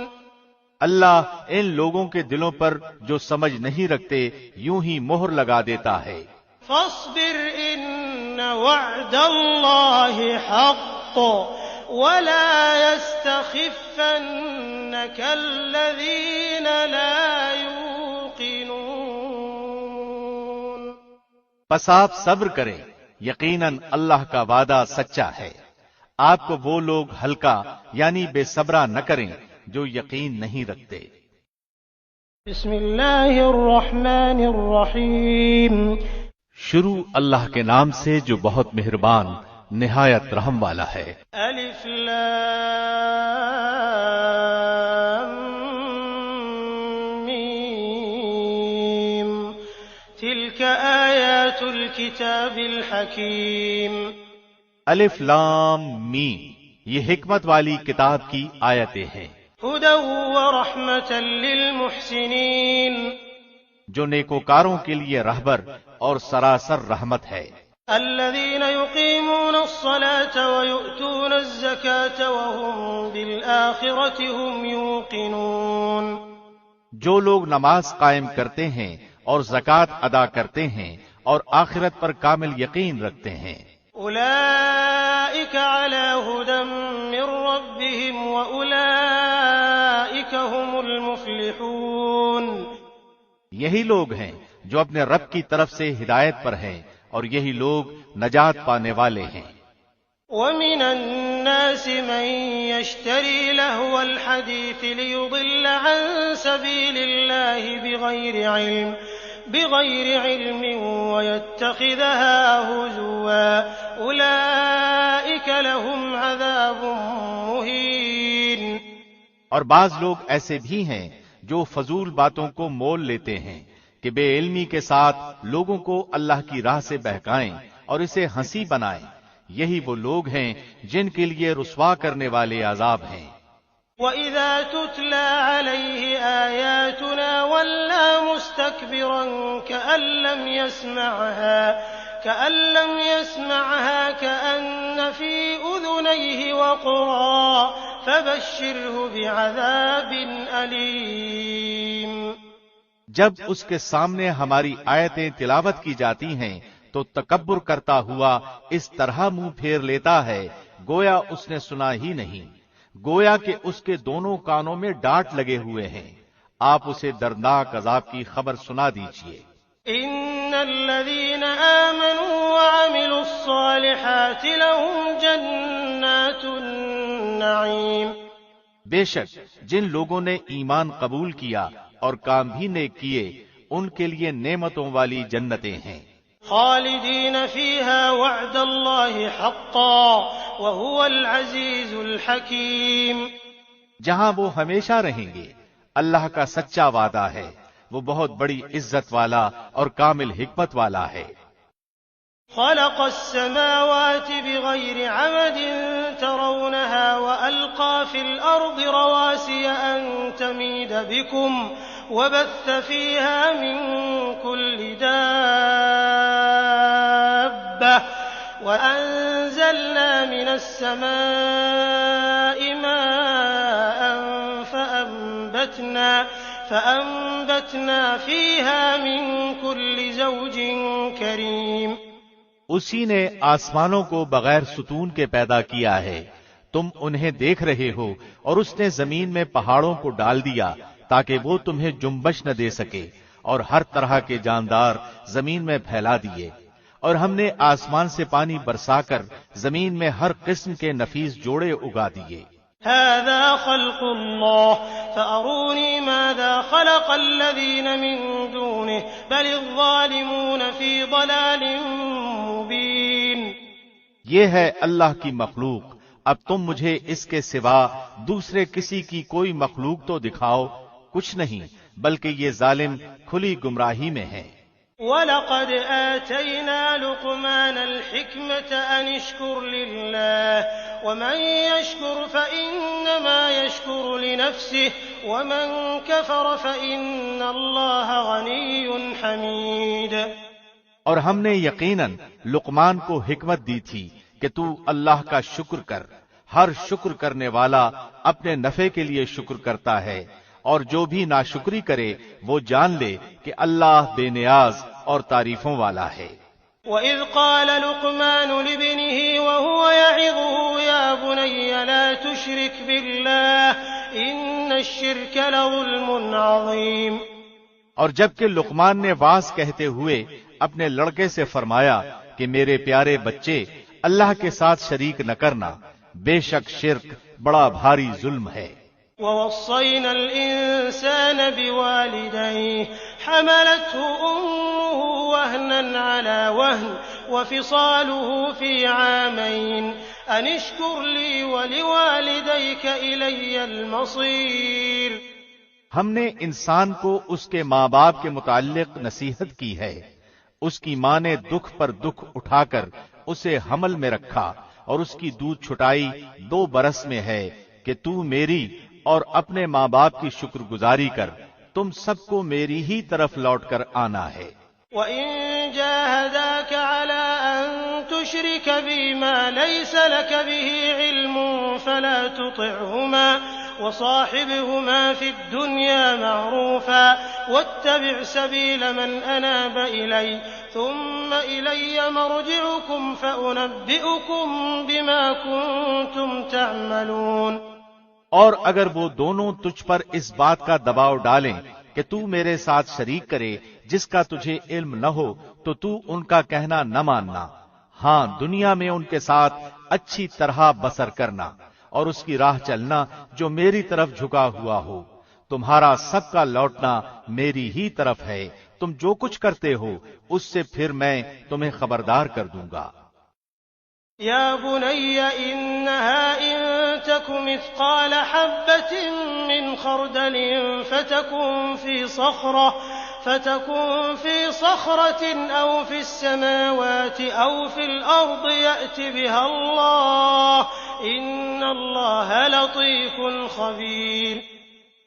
اللہ ان لوگوں کے دلوں پر جو سمجھ نہیں رکھتے یوں ہی مہر لگا دیتا ہے۔ فاصبر إن وعد الله حق ولا يستخفنك الذين لا يوقنون۔ پس آپ صبر کریں، یقیناً اللہ کا وعدہ سچا ہے، آپ کو وہ لوگ ہلکا یعنی بے صبرا نہ کریں جو یقین نہیں رکھتے۔ بسم اللہ الرحمن الرحیم۔ شروع اللہ کے نام سے جو بہت مہربان نہایت رحم والا ہے۔ الف لام میم تلک آیات الکتاب الحکیم۔ الف لام میم، یہ حکمت والی کتاب کی آیتیں ہیں۔ ہدی ورحمۃ للمحسنین، جو نیکوکاروں کے لیے رہبر اور سراسر رحمت ہے۔ الذین یقیمون الصلاة ویؤتون الزکاة وهم بالآخرة هم یوقنون، جو لوگ نماز قائم کرتے ہیں اور زکوٰۃ ادا کرتے ہیں اور آخرت پر کامل یقین رکھتے ہیں۔ اولئک علی ھدی من ربهم واولئک هم المفلحون، یہی لوگ ہیں جو اپنے رب کی طرف سے ہدایت پر ہیں اور یہی لوگ نجات پانے والے ہیں۔ ومن الناس من يشتري لهو الحديث ليضل عن سبيل الله بغير علم ويتخذها هزوا أولئك لهم عذاب مهين۔ اور بعض لوگ ایسے بھی ہیں جو فضول باتوں کو مول لیتے ہیں کہ بے علمی کے ساتھ لوگوں کو اللہ کی راہ سے بہکائیں اور اسے ہنسی بنائیں، یہی وہ لوگ ہیں جن کے لیے رسوا کرنے والے عذاب ہیں۔ وَإِذَا تُتْلَى عَلَيْهِ آيَاتُنَا وَلَّى مُسْتَكْبِرًا كَأَن لَّمْ يَسْمَعْهَا كَأَنَّ فِي أُذُنَيْهِ وَقْرًا فَبَشِّرْهُ بِعَذَابٍ أَلِيمٍ۔ جب اس کے سامنے ہماری آیتیں تلاوت کی جاتی ہیں تو تکبر کرتا ہوا اس طرح منہ پھیر لیتا ہے گویا اس نے سنا ہی نہیں، گویا کہ اس کے دونوں کانوں میں ڈانٹ لگے ہوئے ہیں۔ آپ اسے دردناک عذاب کی خبر سنا دیجئے۔ ان الذين آمنوا وعملوا الصالحات لهم جنات النعیم، بے شک جن لوگوں نے ایمان قبول کیا اور کام بھی نیک کیے ان کے لیے نعمتوں والی جنتیں ہیں۔ خالدین فیہا وعد اللہ حقا وہو العزیز الحکیم، جہاں وہ ہمیشہ رہیں گے، اللہ کا سچا وعدہ ہے، وہ بہت بڑی عزت والا اور کامل حکمت والا ہے۔ خلق السماوات بغير عمد ترونها وألقى في الأرض رواسي أن تميد بكم وبث فيها من كل دابة وأنزلنا من السماء ماء فأنبتنا فيها من كل زوج كريم، اسی نے آسمانوں کو بغیر ستون کے پیدا کیا ہے، تم انہیں دیکھ رہے ہو، اور اس نے زمین میں پہاڑوں کو ڈال دیا تاکہ وہ تمہیں جنبش نہ دے سکے، اور ہر طرح کے جاندار زمین میں پھیلا دیے، اور ہم نے آسمان سے پانی برسا کر زمین میں ہر قسم کے نفیس جوڑے اگا دیے۔ هذا خلق الله فأروني ماذا خلق الذين من دونه بل الظالمون في ضلال مبين، یہ ہے اللہ کی مخلوق، اب تم مجھے اس کے سوا دوسرے کسی کی کوئی مخلوق تو دکھاؤ، کچھ نہیں، بلکہ یہ ظالم کھلی گمراہی میں ہیں۔ وَلَقَدْ آتَيْنَا لُقْمَانَ الْحِكْمَةَ أَنِ اشْكُرْ لِلَّهِ وَمَن يَشْكُرْ فَإِنَّمَا يَشْكُرُ لِنَفْسِهِ وَمَن كَفَرَ فَإِنَّ اللَّهَ غَنِيٌّ حَمِيدٌ۔ اور ہم نے یقیناً لقمان کو حکمت دی تھی کہ تو اللہ کا شکر کر، ہر شکر کرنے والا اپنے نفع کے لیے شکر کرتا ہے، اور جو بھی ناشکری کرے وہ جان لے کہ اللہ بے نیاز اور تعریفوں والا ہے۔ وَإِذْ قَالَ لُقْمَانُ لِابْنِهِ وَهُوَ يَعِظُهُ يَا بُنَيَّ لَا تُشْرِكْ بِاللَّهِ إِنَّ الشِّرْكَ لَظُلْمٌ عَظِيمٌ۔ اور جبکہ لقمان نے واعظ کہتے ہوئے اپنے لڑکے سے فرمایا کہ میرے پیارے بچے، اللہ کے ساتھ شریک نہ کرنا، بے شک شرک بڑا بھاری ظلم ہے۔ وَوَصَّيْنَا الْإِنسَانَ بِوَالِدَيْهِ حَمَلَتْهُ أُمُّهُ وَهْنًا عَلَى وَهْنٍ وَفِصَالُهُ فِي عَامَيْنِ أَنِ اشْكُرْ لِي وَلِوَالِدَيْكَ إِلَيَّ الْمَصِيرُ۔ ہم نے انسان کو اس کے ماں باپ کے متعلق نصیحت کی ہے، اس کی ماں نے دکھ پر دکھ اٹھا کر اسے حمل میں رکھا، اور اس کی دودھ چھٹائی 2 برس میں ہے کہ تو میری اور اپنے ماں باپ کی شکر گزاری کر، تم سب کو میری ہی طرف لوٹ کر آنا ہے۔ وَإِن جَاهَدَاكَ عَلَىٰ أَن تُشْرِكَ بِي مَا لَيْسَ لَكَ بِهِ عِلْمٌ فَلَا تُطِعْهُمَا وَصَاحِبْهُمَا فِي الدُّنْيَا مَعْرُوفًا وَاتَّبِعْ سَبِيلَ مَنْ أَنَابَ إِلَيَّ ثُمَّ إِلَيَّ مَرْجِعُكُمْ فَأُنَبِّئُكُمْ بِمَا كُنتُمْ تَعْمَلُونَ۔ اور اگر وہ دونوں تجھ پر اس بات کا دباؤ ڈالیں کہ تو میرے ساتھ شریک کرے جس کا تجھے علم نہ ہو، تو ان کا کہنا نہ ماننا، ہاں دنیا میں ان کے ساتھ اچھی طرح بسر کرنا اور اس کی راہ چلنا جو میری طرف جھکا ہوا ہو۔ تمہارا سب کا لوٹنا میری ہی طرف ہے، تم جو کچھ کرتے ہو اس سے پھر میں تمہیں خبردار کر دوں گا۔ يا بني إنها إن تك مثقال حبة من خردل فتكن في صخرة أو في السماوات أو في الأرض يأت بها الله إن الله لطيف خبير۔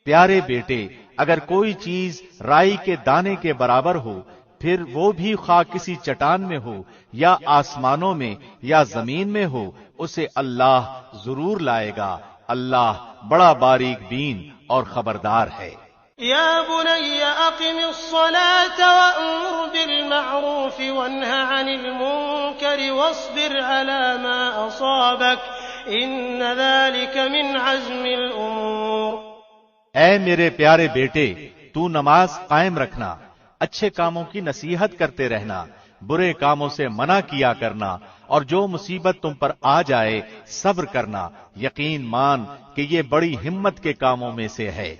پیارے بیٹے، اگر کوئی چیز رائی کے دانے کے برابر ہو، پھر وہ بھی خواہ کسی چٹان میں ہو یا آسمانوں میں یا زمین میں ہو، اسے اللہ ضرور لائے گا، اللہ بڑا باریک بین اور خبردار ہے۔ يا بني أقم الصلاة وأمر بالمعروف وانه عن المنكر واصبر على ما أصابك إن ذلك من عزم الأمور۔ اے میرے پیارے بیٹے، تو نماز قائم رکھنا، اچھے کاموں کی نصیحت کرتے رہنا، برے کاموں سے منع کیا کرنا، اور جو مصیبت تم پر آ جائے صبر کرنا، یقین مان کہ یہ بڑی ہمت کے کاموں میں سے ہے۔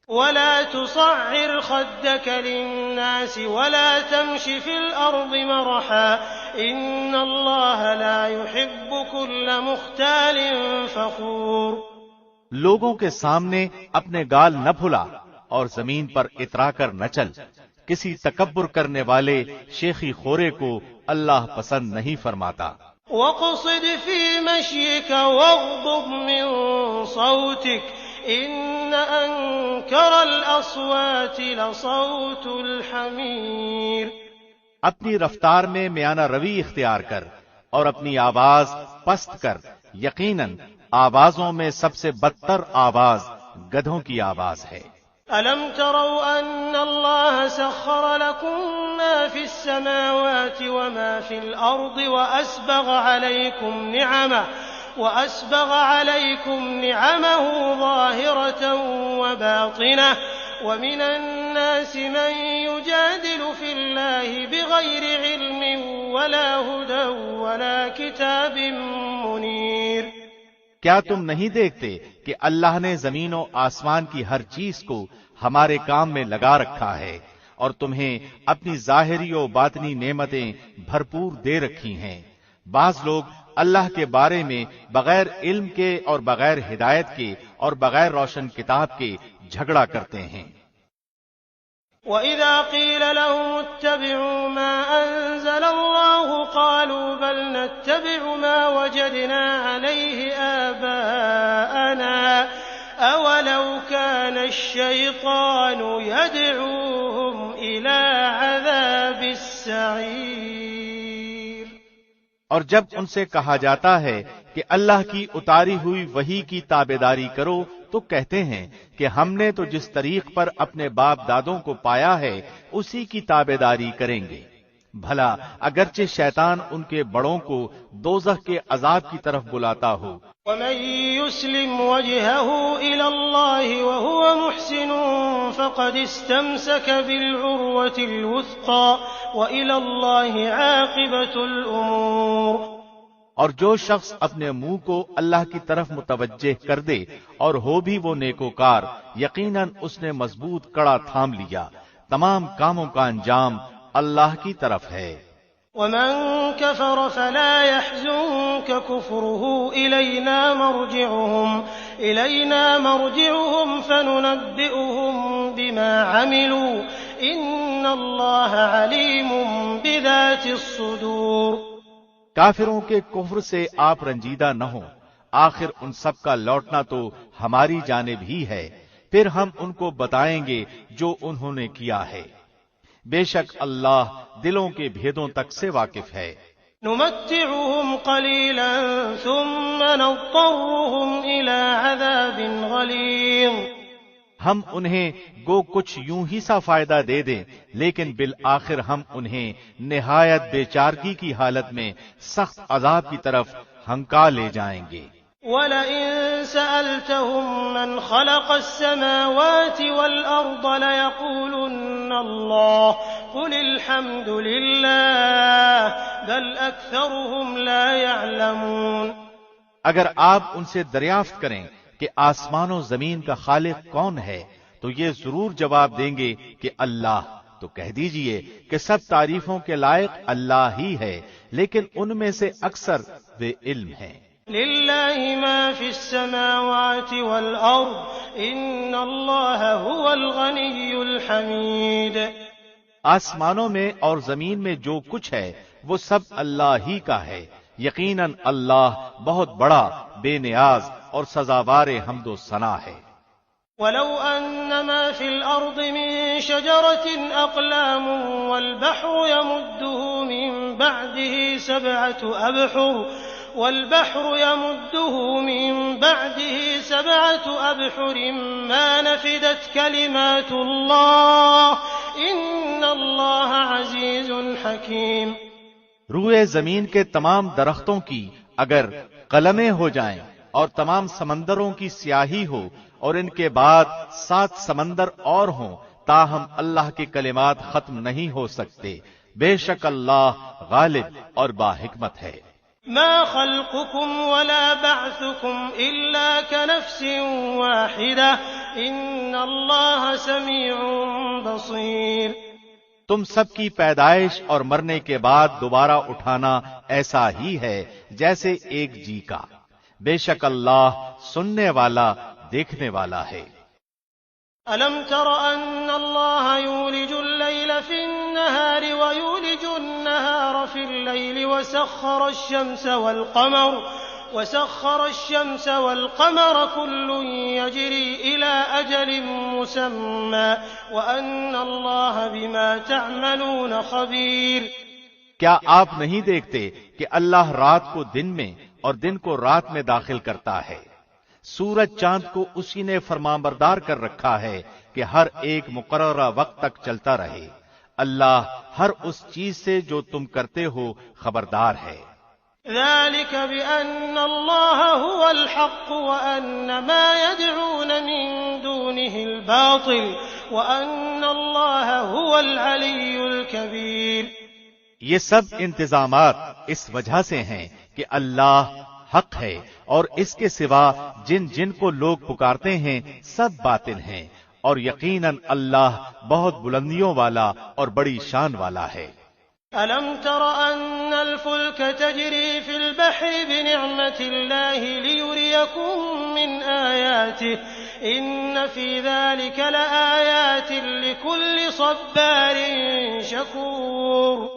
ولا تصعر خدك للناس ولا تمش في الأرض مرحا إن الله لا يحب كل مختال فخور۔ لوگوں کے سامنے اپنے گال نہ پھلا اور زمین پر اترا کر نہ چل، کسی تکبر کرنے والے شیخی خورے کو اللہ پسند نہیں فرماتا۔ وَاقْصِدْ فِي مَشْيِكَ وَاغْضُضْ مِنْ صَوْتِكَ إِنَّ أَنكَرَ الْأَصْوَاتِ لَصَوْتُ الْحَمِيرِ۔ اپنی رفتار میں میانہ روی اختیار کر اور اپنی آواز پست کر، یقیناً آوازوں میں سب سے بدتر آواز گدھوں کی آواز ہے۔ أَلَمْ تَرَوْا أَنَّ اللَّهَ سَخَّرَ لَكُم مَّا فِي السَّمَاوَاتِ وَمَا فِي الْأَرْضِ وَأَسْبَغَ عَلَيْكُمْ نِعَمَهُ ظَاهِرَةً وَبَاطِنَةً وَمِنَ النَّاسِ مَن يُجَادِلُ فِي اللَّهِ بِغَيْرِ عِلْمٍ وَلَا هُدًى وَلَا كِتَابٍ مُنِيرٍ۔ کیا تم نہیں دیکھتے کہ اللہ نے زمین و آسمان کی ہر چیز کو ہمارے کام میں لگا رکھا ہے اور تمہیں اپنی ظاہری و باطنی نعمتیں بھرپور دے رکھی ہیں؟ بعض لوگ اللہ کے بارے میں بغیر علم کے اور بغیر ہدایت کے اور بغیر روشن کتاب کے جھگڑا کرتے ہیں۔ وَإِذَا قِيلَ لَهُمُ اتَّبِعُوا مَا أَنزَلَ اللَّهُ قَالُوا بَلْ نَتَّبِعُ مَا وَجَدْنَا عَلَيْهِ آبَاءَنَا أَوَلَوْ كَانَ الشَّيْطَانُ يَدْعُوهُمْ إِلَى عَذَابِ السَّعِيرِ۔ اور جب ان سے کہا جاتا ہے کہ اللہ کی اتاری ہوئی وحی کی تابعداری کرو تو کہتے ہیں کہ ہم نے تو جس طریق پر اپنے باپ دادوں کو پایا ہے اسی کی تابعداری کریں گے۔ بھلا اگرچہ شیطان ان کے بڑوں کو دوزخ کے عذاب کی طرف بلاتا ہو۔ وَمَن يُسْلِمْ وَجْهَهُ إِلَى اللَّهِ وَهُوَ مُحْسِنٌ فَقَدِ اسْتَمْسَكَ بِالْعُرْوَةِ الْوُثْقَى وَإِلَى اللَّهِ عَاقِبَةُ الْأُمُورِ۔ اور جو شخص اپنے منہ کو اللہ کی طرف متوجہ کر دے اور ہو بھی وہ نیکوکار، یقیناً اس نے مضبوط کڑا تھام لیا، تمام کاموں کا انجام اللہ کی طرف ہے۔ وَمَن كَفَرَ فَلَا يَحْزُنكَ كُفْرُهُ إِلَيْنَا مَرْجِعُهُمْ فَنُنَبِّئُهُم بِمَا عَمِلُوا إِنَّ اللَّهَ عَلِيمٌ بِذَاتِ الصُّدُورِ۔ کافروں کے کفر سے آپ رنجیدہ نہ ہوں، آخر ان سب کا لوٹنا تو ہماری جانب ہی ہے، پھر ہم ان کو بتائیں گے جو انہوں نے کیا ہے۔ بے شک اللہ دلوں کے بھیدوں تک سے واقف ہے۔ نُمَتِّعُهُمْ قَلِيلًا ثُمَّ نَضْطَرُّهُمْ إِلَى عَذَابٍ غَلِيظٍ۔ ہم انہیں گو کچھ یوں ہی سا فائدہ دے دیں، لیکن بالآخر ہم انہیں نہایت بے چارگی کی حالت میں سخت عذاب کی طرف ہنکا لے جائیں گے۔ وَلَئِن سَأَلْتَهُم مَّنْ خَلَقَ السَّمَاوَاتِ وَالْأَرْضَ لَيَقُولُنَّ اللَّهُ قُلِ الْحَمْدُ لِلَّهِ بَلْ أَكْثَرُهُمْ لَا يَعْلَمُونَ۔ اگر آپ ان سے دریافت کریں کہ آسمان و زمین کا خالق کون ہے تو یہ ضرور جواب دیں گے کہ اللہ، تو کہہ دیجئے کہ سب تعریفوں کے لائق اللہ ہی ہے، لیکن ان میں سے اکثر بے علم ہیں۔ لِلَّهِ مَا فِي السَّمَاوَاتِ وَالْأَرْضِ إِنَّ اللَّهَ هُوَ الْغَنِيُّ الْحَمِيدُ۔ آسمانوں میں اور زمین میں جو کچھ ہے وہ سب اللہ ہی کا ہے، یقیناً اللہ بہت بڑا، بے نیاز اور سزاوار حمد و ثنا ہے۔ وَلَوْ أَنَّ مَا فِي الْأَرْضِ مِن شَجَرَةٍ أَقْلَامٌ وَالْبَحْرُ يَمُدُّهُ مِن بَعْدِهِ سَبْعَةُ أَبْحُرٍ مَّا نَفِدَتْ كَلِمَاتُ اللَّهِ إِنَّ اللَّهَ عَزِيزٌ حَكِيمٌ۔ روئے زمین کے تمام درختوں کی اگر قلمیں ہو جائیں اور تمام سمندروں کی سیاہی ہو اور ان کے بعد 7 سمندر اور ہوں تاہم اللہ کے کلمات ختم نہیں ہو سکتے، بے شک اللہ غالب اور باحکمت ہے۔ ما خلقكم ولا بعثكم إلا كنفس واحدة إن الله سميع بصير۔ تم سب کی پیدائش اور مرنے کے بعد دوبارہ اٹھانا ایسا ہی ہے جیسے ایک جی کا، بے شک اللہ سننے والا دیکھنے والا ہے۔ ألم تر أن الله يولج الليل في النهار ويولج النهار في الليل وسخر الشمس والقمر كل يجري إلى أجل مسمى وأن الله بما تعملون خبير۔ کیا آپ نہیں دیکھتے کہ اللہ رات کو دن میں اور دن کو رات میں داخل کرتا ہے؟ سورج چاند کو اسی نے فرمانبردار کر رکھا ہے کہ ہر ایک مقررہ وقت تک چلتا رہے۔ اللہ ہر اس چیز سے جو تم کرتے ہو خبردار ہے۔ ذلك بأن الله هو الحق وأن ما يدعون من دونه الباطل وأن الله هو العلي الكبير۔ یہ سب انتظامات اس وجہ سے ہیں کہ اللہ حق ہے اور اس کے سوا جن جن کو لوگ پکارتے ہیں سب باطل ہیں، اور یقیناً اللہ بہت بلندیوں والا اور بڑی شان والا ہے۔ ألم تر أن الفلك تجري في البحر بنعمة الله ليريكم من آياته إن في ذلك لآيات لكل صبار شكور۔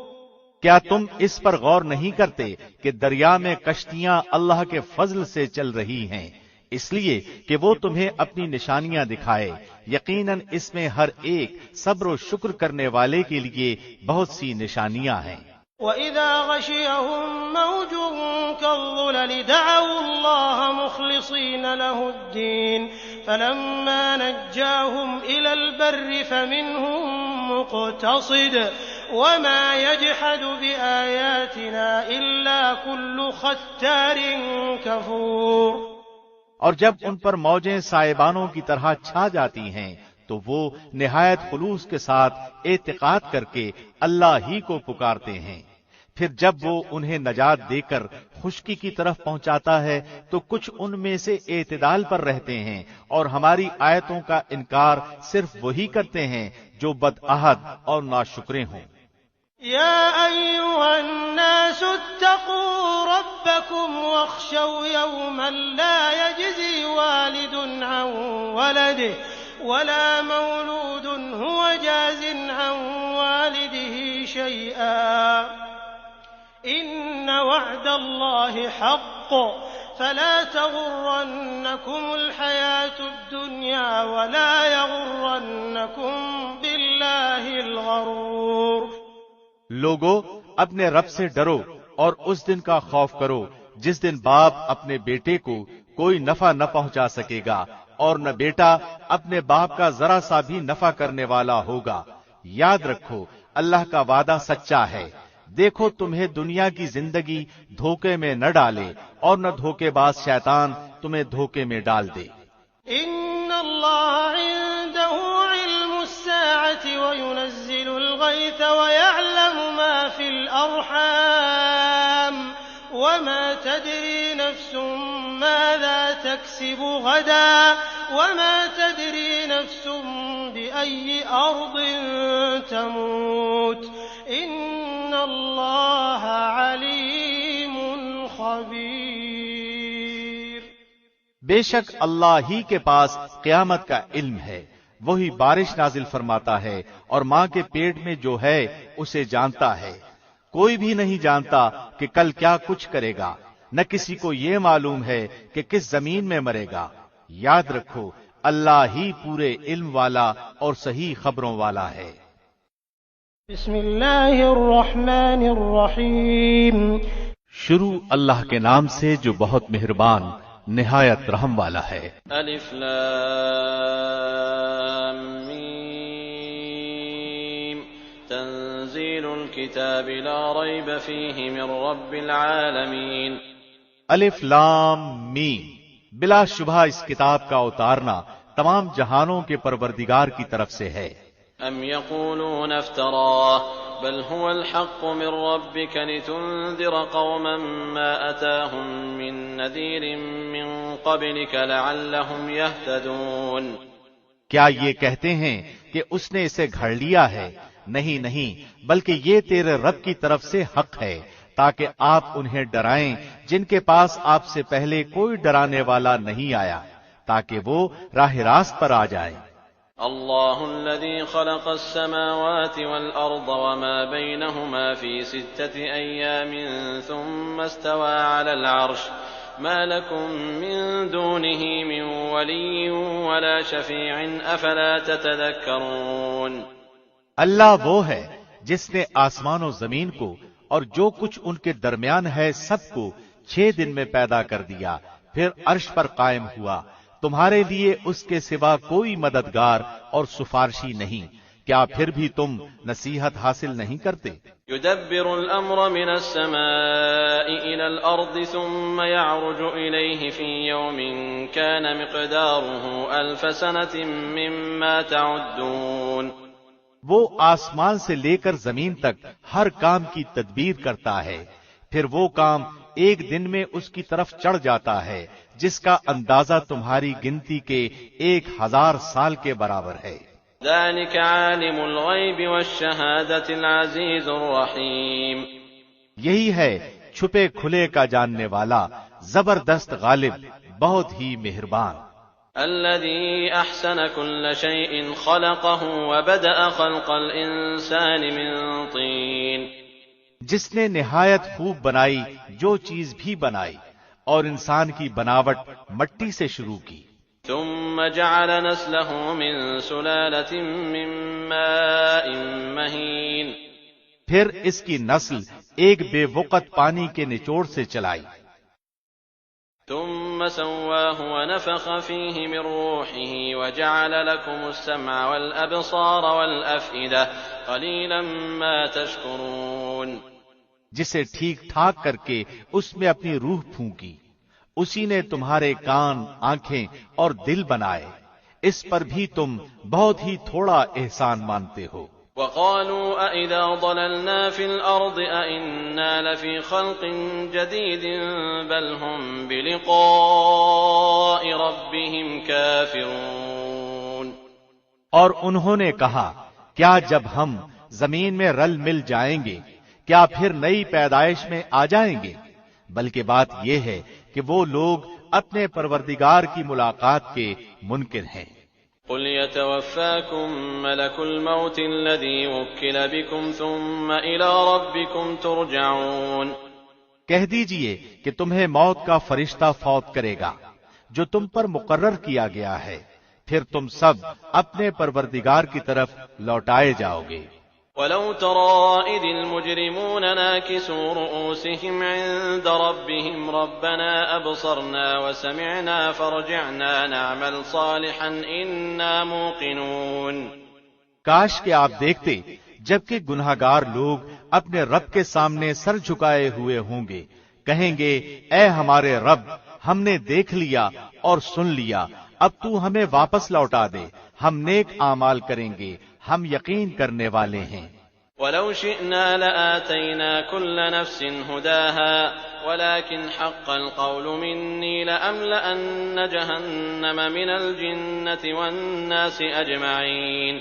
کیا تم اس پر غور نہیں کرتے کہ دریا میں کشتیاں اللہ کے فضل سے چل رہی ہیں، اس لیے کہ وہ تمہیں اپنی نشانیاں دکھائے؟ یقیناً اس میں ہر ایک صبر و شکر کرنے والے کے لیے بہت سی نشانیاں ہیں۔ وَإِذَا غَشِيَهُم مَّوْجٌ كَالظُّلَلِ دَعَوُا اللَّهَ مُخْلِصِينَ لَهُ الدِّينَ فَلَمَّا نَجَّاهُمْ إِلَى الْبَرِّ فَمِنْهُم مُّقْتَصِدٌ وَمَا يَجْحَدُ بِآيَاتِنَا إِلَّا كُلُّ خَتَّارٍ كَفُورٍ۔ اور جب ان پر موجیں سائبانوں کی طرح چھا جاتی ہیں تو وہ نہایت خلوص کے ساتھ اعتقاد کر کے اللہ ہی کو پکارتے ہیں، پھر جب وہ انہیں نجات دے کر خشکی کی طرف پہنچاتا ہے تو کچھ ان میں سے اعتدال پر رہتے ہیں اور ہماری آیتوں کا انکار صرف وہی کرتے ہیں جو بدعہد اور ناشکرے ہوں۔ يا أيها الناس اتقوا ربكم واخشوا يوما لا يجزي والد عن ولده ولا مولود هو جاز عن والده شيئا إن وعد الله حق فلا تغرنكم الحياة الدنيا ولا يغرنكم بالله الغرور۔ لوگو اپنے رب سے ڈرو اور اس دن کا خوف کرو جس دن باپ اپنے بیٹے کو کوئی نفع نہ پہنچا سکے گا اور نہ بیٹا اپنے باپ کا ذرا سا بھی نفع کرنے والا ہوگا۔ یاد رکھو اللہ کا وعدہ سچا ہے۔ دیکھو تمہیں دنیا کی زندگی دھوکے میں نہ ڈالے اور نہ دھوکے باز شیطان تمہیں دھوکے میں ڈال دے۔ ان اللہ عنده علم الساعة وينزل الغيث ويعلم ما في الأرحام وما تدري نفس ماذا تكسب غدا وما تدري نفس بأي أرض تموت إن الله عليم خبير۔ بے شک اللہ ہی کے پاس قیامت کا علم ہے، وہی بارش نازل فرماتا ہے اور ماں کے پیٹ میں جو ہے اسے جانتا ہے۔ کوئی بھی نہیں جانتا کہ کل کیا کچھ کرے گا، نہ کسی کو یہ معلوم ہے کہ کس زمین میں مرے گا۔ یاد رکھو اللہ ہی پورے علم والا اور صحیح خبروں والا ہے۔ بسم اللہ الرحمن الرحیم۔ شروع اللہ کے نام سے جو بہت مہربان نہایت رحم والا ہے۔ الف لام میم تنزیل الكتاب لا ریب فیہ من رب العالمین۔ الف لام میم، بلا شبہ اس کتاب کا اتارنا تمام جہانوں کے پروردگار کی طرف سے ہے۔ ام یقولون افتراه بل هو الحق من ربك لتنذر قوما ما أتاهم من نذير من قبلك لعلهم يهتدون۔ کیا یہ کہتے ہیں کہ اس نے اسے گھڑ لیا ہے؟ نہیں نہیں، بلکہ یہ تیرے رب کی طرف سے حق ہے تاکہ آپ انہیں ڈرائیں جن کے پاس آپ سے پہلے کوئی ڈرانے والا نہیں آیا، تاکہ وہ راہ راست پر آ جائیں۔ اللہ الذي خلق السماوات والأرض وما بينهما في 6 أيام ثم استوى على العرش ما لكم من دونه من ولي ولا شفيع أفلا تتذكرون۔ اللہ وہ ہے جس نے آسمان و زمین کو اور جو کچھ ان کے درمیان ہے سب کو 6 دن میں پیدا کر دیا، پھر عرش پر قائم ہوا۔ تمہارے لیے اس کے سوا کوئی مددگار اور سفارشی نہیں، کیا پھر بھی تم نصیحت حاصل نہیں کرتے؟ يدبر الأمر من السماء إلى الأرض ثم يعرج إليه في يوم كان مقداره 1000 سنة مما تعدون۔ وہ آسمان سے لے کر زمین تک ہر کام کی تدبیر کرتا ہے، پھر وہ کام ایک دن میں اس کی طرف چڑھ جاتا ہے جس کا اندازہ تمہاری گنتی کے 1000 سال کے برابر ہے۔ ذلك عالم الغیب والشہادة العزیز الرحیم. یہی ہے چھپے کھلے کا جاننے والا، زبردست غالب، بہت ہی مہربان. الذي احسن كل شيء خلقه وبدأ خلق الانسان من طين. جس نے نہایت خوب بنائی جو چیز بھی بنائی، اور انسان کی بناوٹ مٹی سے شروع کی. ثم جعل نسله من سلالة من ماء مهين. پھر اس کی نسل ایک بے وقت پانی کے نچوڑ سے چلائی. ثم سواه ونفخ فيه من روحه وجعل لكم السمع والأبصار والأفئدة قليلا ما تشكرون. جسے ٹھیک ٹھاک کر کے اس میں اپنی روح پھونکی، اسی نے تمہارے کان، آنکھیں اور دل بنائے، اس پر بھی تم بہت ہی تھوڑا احسان مانتے ہو. وقالوا أإذا ضللنا في الأرض أإنا لفي خلق جديد بل هم بلقاء ربهم كافرون. اور انہوں نے کہا، کیا جب ہم زمین میں رل مل جائیں گے کیا پھر نئی پیدائش میں آ جائیں گے؟ بلکہ بات یہ ہے کہ وہ لوگ اپنے پروردگار کی ملاقات کے منکر ہیں. قل يتوفاكم ملك الموت الذي وكل بكم ثم إلى ربكم ترجعون. کہہ دیجئے کہ تمہیں موت کا فرشتہ فوت کرے گا جو تم پر مقرر کیا گیا ہے، پھر تم سب اپنے پروردگار کی طرف لوٹائے جاؤ گے. ولو ترى إذ المجرمون ناكسوا رؤوسهم عند ربهم ربنا أبصرنا وسمعنا فارجعنا نعمل صالحا إنا موقنون. کاش کہ آپ دیکھتے جبکہ گناہگار لوگ اپنے رب کے سامنے سر جھکائے ہوئے ہوں گے، کہیں گے اے ہمارے رب، ہم نے دیکھ لیا اور سن لیا، اب تو ہمیں واپس لوٹا دے، ہم نیک اعمال کریں گے، ہم یقین کرنے والے ہیں. ولو شئنا لآتينا كل نفس هداها ولكن حق القول مني لأملأن جهنم من الجنة والناس أجمعين.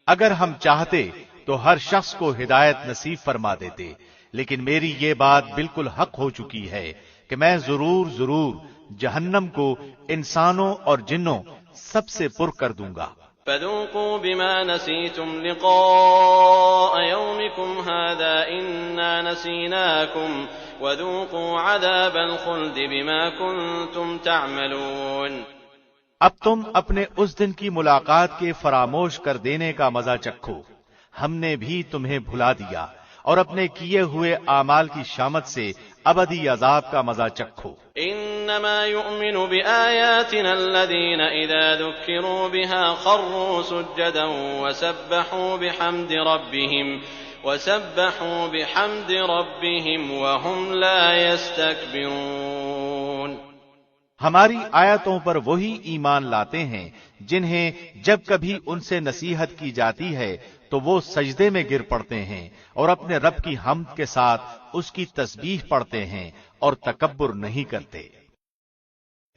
اگر ہم چاہتے تو ہر شخص کو ہدایت نصیب فرما دیتے، لیکن میری یہ بات بالکل حق ہو چکی ہے کہ میں ضرور جہنم کو انسانوں اور جنوں سب سے پر کر دوں گا. فذوقوا بما نسيتم لقاء يومكم هذا إنا نسيناكم وذوقوا عذاب الخلد بما كنتم تعملون. اب تم اپنے اس دن کی ملاقات کے فراموش کر دینے کا مزہ چکھو، ہم نے بھی تمہیں بھلا دیا، اور اپنے کیے ہوئے اعمال کی شامت سے ابدی عذاب کا مزہ چکھو. انما يؤمن بآياتنا الذين اذا ذكروا بها خروا سجدا وسبحوا بحمد ربهم وهم لا يستكبرون. ہماری آیتوں پر وہی ایمان لاتے ہیں جنہیں جب کبھی ان سے نصیحت کی جاتی ہے تو وہ سجدے میں گر پڑتے ہیں اور اپنے رب کی حمد کے ساتھ اس کی تسبیح پڑھتے ہیں اور تکبر نہیں کرتے.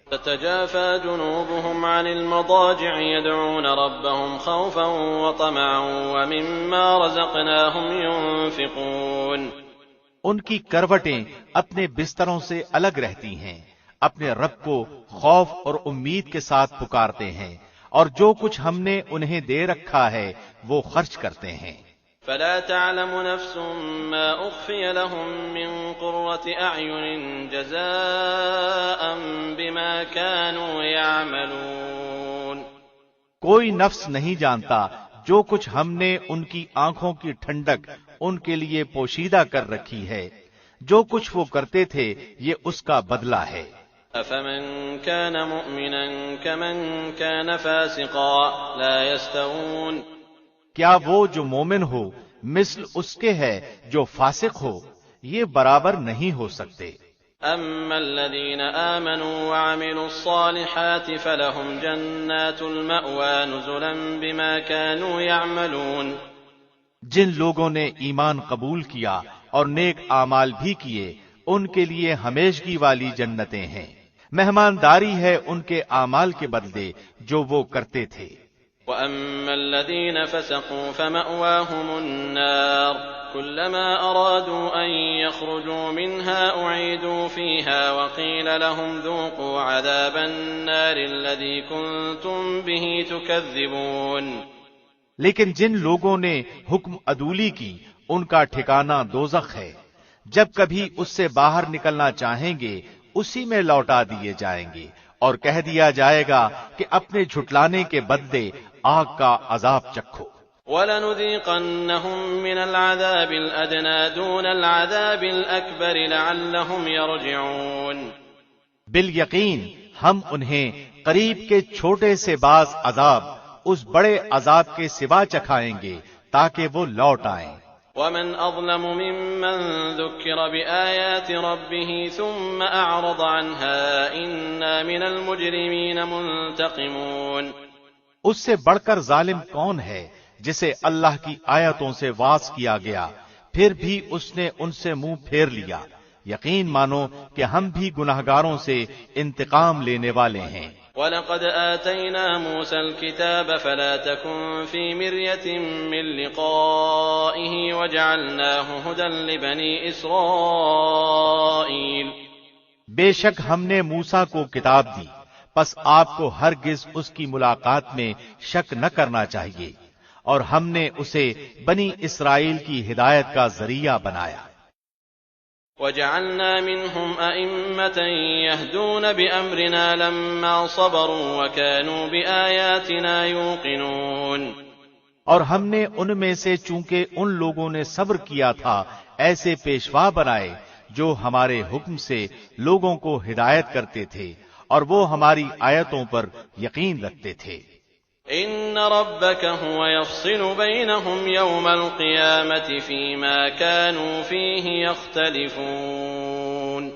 تتجافى جنوبهم عن المضاجع يدعون ربهم خوفا وطمعا ومما رزقناهم ينفقون. ان کی کروٹیں اپنے بستروں سے الگ رہتی ہیں، اپنے رب کو خوف اور امید کے ساتھ پکارتے ہیں، اور جو کچھ ہم نے انہیں دے رکھا ہے وہ خرچ کرتے ہیں. فلا تعلم نفس ما أخفي لهم من قرة أعين جزاء بما كانوا يعملون. کوئی نفس نہیں جانتا جو کچھ ہم نے ان کی آنکھوں کی ٹھنڈک ان کے لیے پوشیدہ کر رکھی ہے، جو کچھ وہ کرتے تھے یہ اس کا بدلہ ہے. أفمن كان مؤمنا كمن كان فاسقا لا يستوون. کیا وہ جو مومن ہو مثل اس کے ہے جو فاسق ہو، یہ برابر نہیں ہو سکتے. أما الذين آمنوا وعملوا الصالحات فلهم جنات المأوى نزلا بما كانوا يعملون. جن لوگوں نے ایمان قبول کیا اور نیک اعمال بھی کیے ان کے لیے ہمیشگی والی جنتیں ہیں، مہمانداری ہے ان کے اعمال کے بدلے جو وہ کرتے تھے. وأما الذين فسقوا فمأواهم النار كلما أرادوا أن يخرجوا منها أعيدوا فيها وقيل لهم ذوقوا عذاب النار الذي كنتم به تكذبون. لیکن جن لوگوں نے حکم عدولی کی ان کا ٹھکانہ دوزخ ہے. جب کبھی اس سے باہر نکلنا چاہیں گے اسی میں لوٹا دیے جائیں گے اور کہہ دیا جائے گا کہ اپنے جھٹلانے کے بدلے آگ کا عذاب چکھو. وَلَنُذِيقَنَّهُم مِّنَ الْعَذَابِ الْأَدْنَىٰ دُونَ الْعَذَابِ الْأَكْبَرِ لَعَلَّهُمْ يَرْجِعُونَ. بالیقین ہم انہیں قریب کے چھوٹے سے بعض عذاب اس بڑے عذاب کے سوا چکھائیں گے تاکہ وہ لوٹ آئیں. وَمَنْ أَظْلَمُ مِمَّن ذُكِّرَ بِآيَاتِ رَبِّهِ ثُمَّ أَعْرَضَ عَنْهَا إِنَّا مِنَ الْمُجْرِمِينَ مُنْتَقِمُونَ. اس سے بڑھ کر ظالم کون ہے جسے اللہ کی آیتوں سے واعظ کیا گیا پھر بھی اس نے ان سے منہ پھیر لیا. یقین مانو کہ ہم بھی گناہگاروں سے انتقام لینے والے ہیں. وَلَقَدْ آتَيْنَا مُوسَى الْكِتَابَ فَلَا تَكُنْ فِي مِرْيَةٍ مِّن لِّقَائِهِ وَجَعَلْنَاهُ هُدًى لِّبَنِي إِسْرَائِيلَ. بے شک ہم نے موسیٰ کو کتاب دی پس آپ کو ہرگز اس کی ملاقات میں شک نہ کرنا چاہیے اور ہم نے اسے بنی اسرائیل کی ہدایت کا ذریعہ بنایا. وَجَعَلْنَا مِنْهُمْ أَئِمَّةً يَهْدُونَ بِأَمْرِنَا لَمَّا صَبَرُوا وَكَانُوا بِآيَاتِنَا يُوقِنُونَ. اور ہم نے ان میں سے چونکہ ان لوگوں نے صبر کیا تھا ایسے پیشوا بنائے جو ہمارے حکم سے لوگوں کو ہدایت کرتے تھے اور وہ ہماری آیتوں پر یقین رکھتے تھے. ان ربك هو يفصل بينهم يوم القيامة فيما كانوا فيه يختلفون.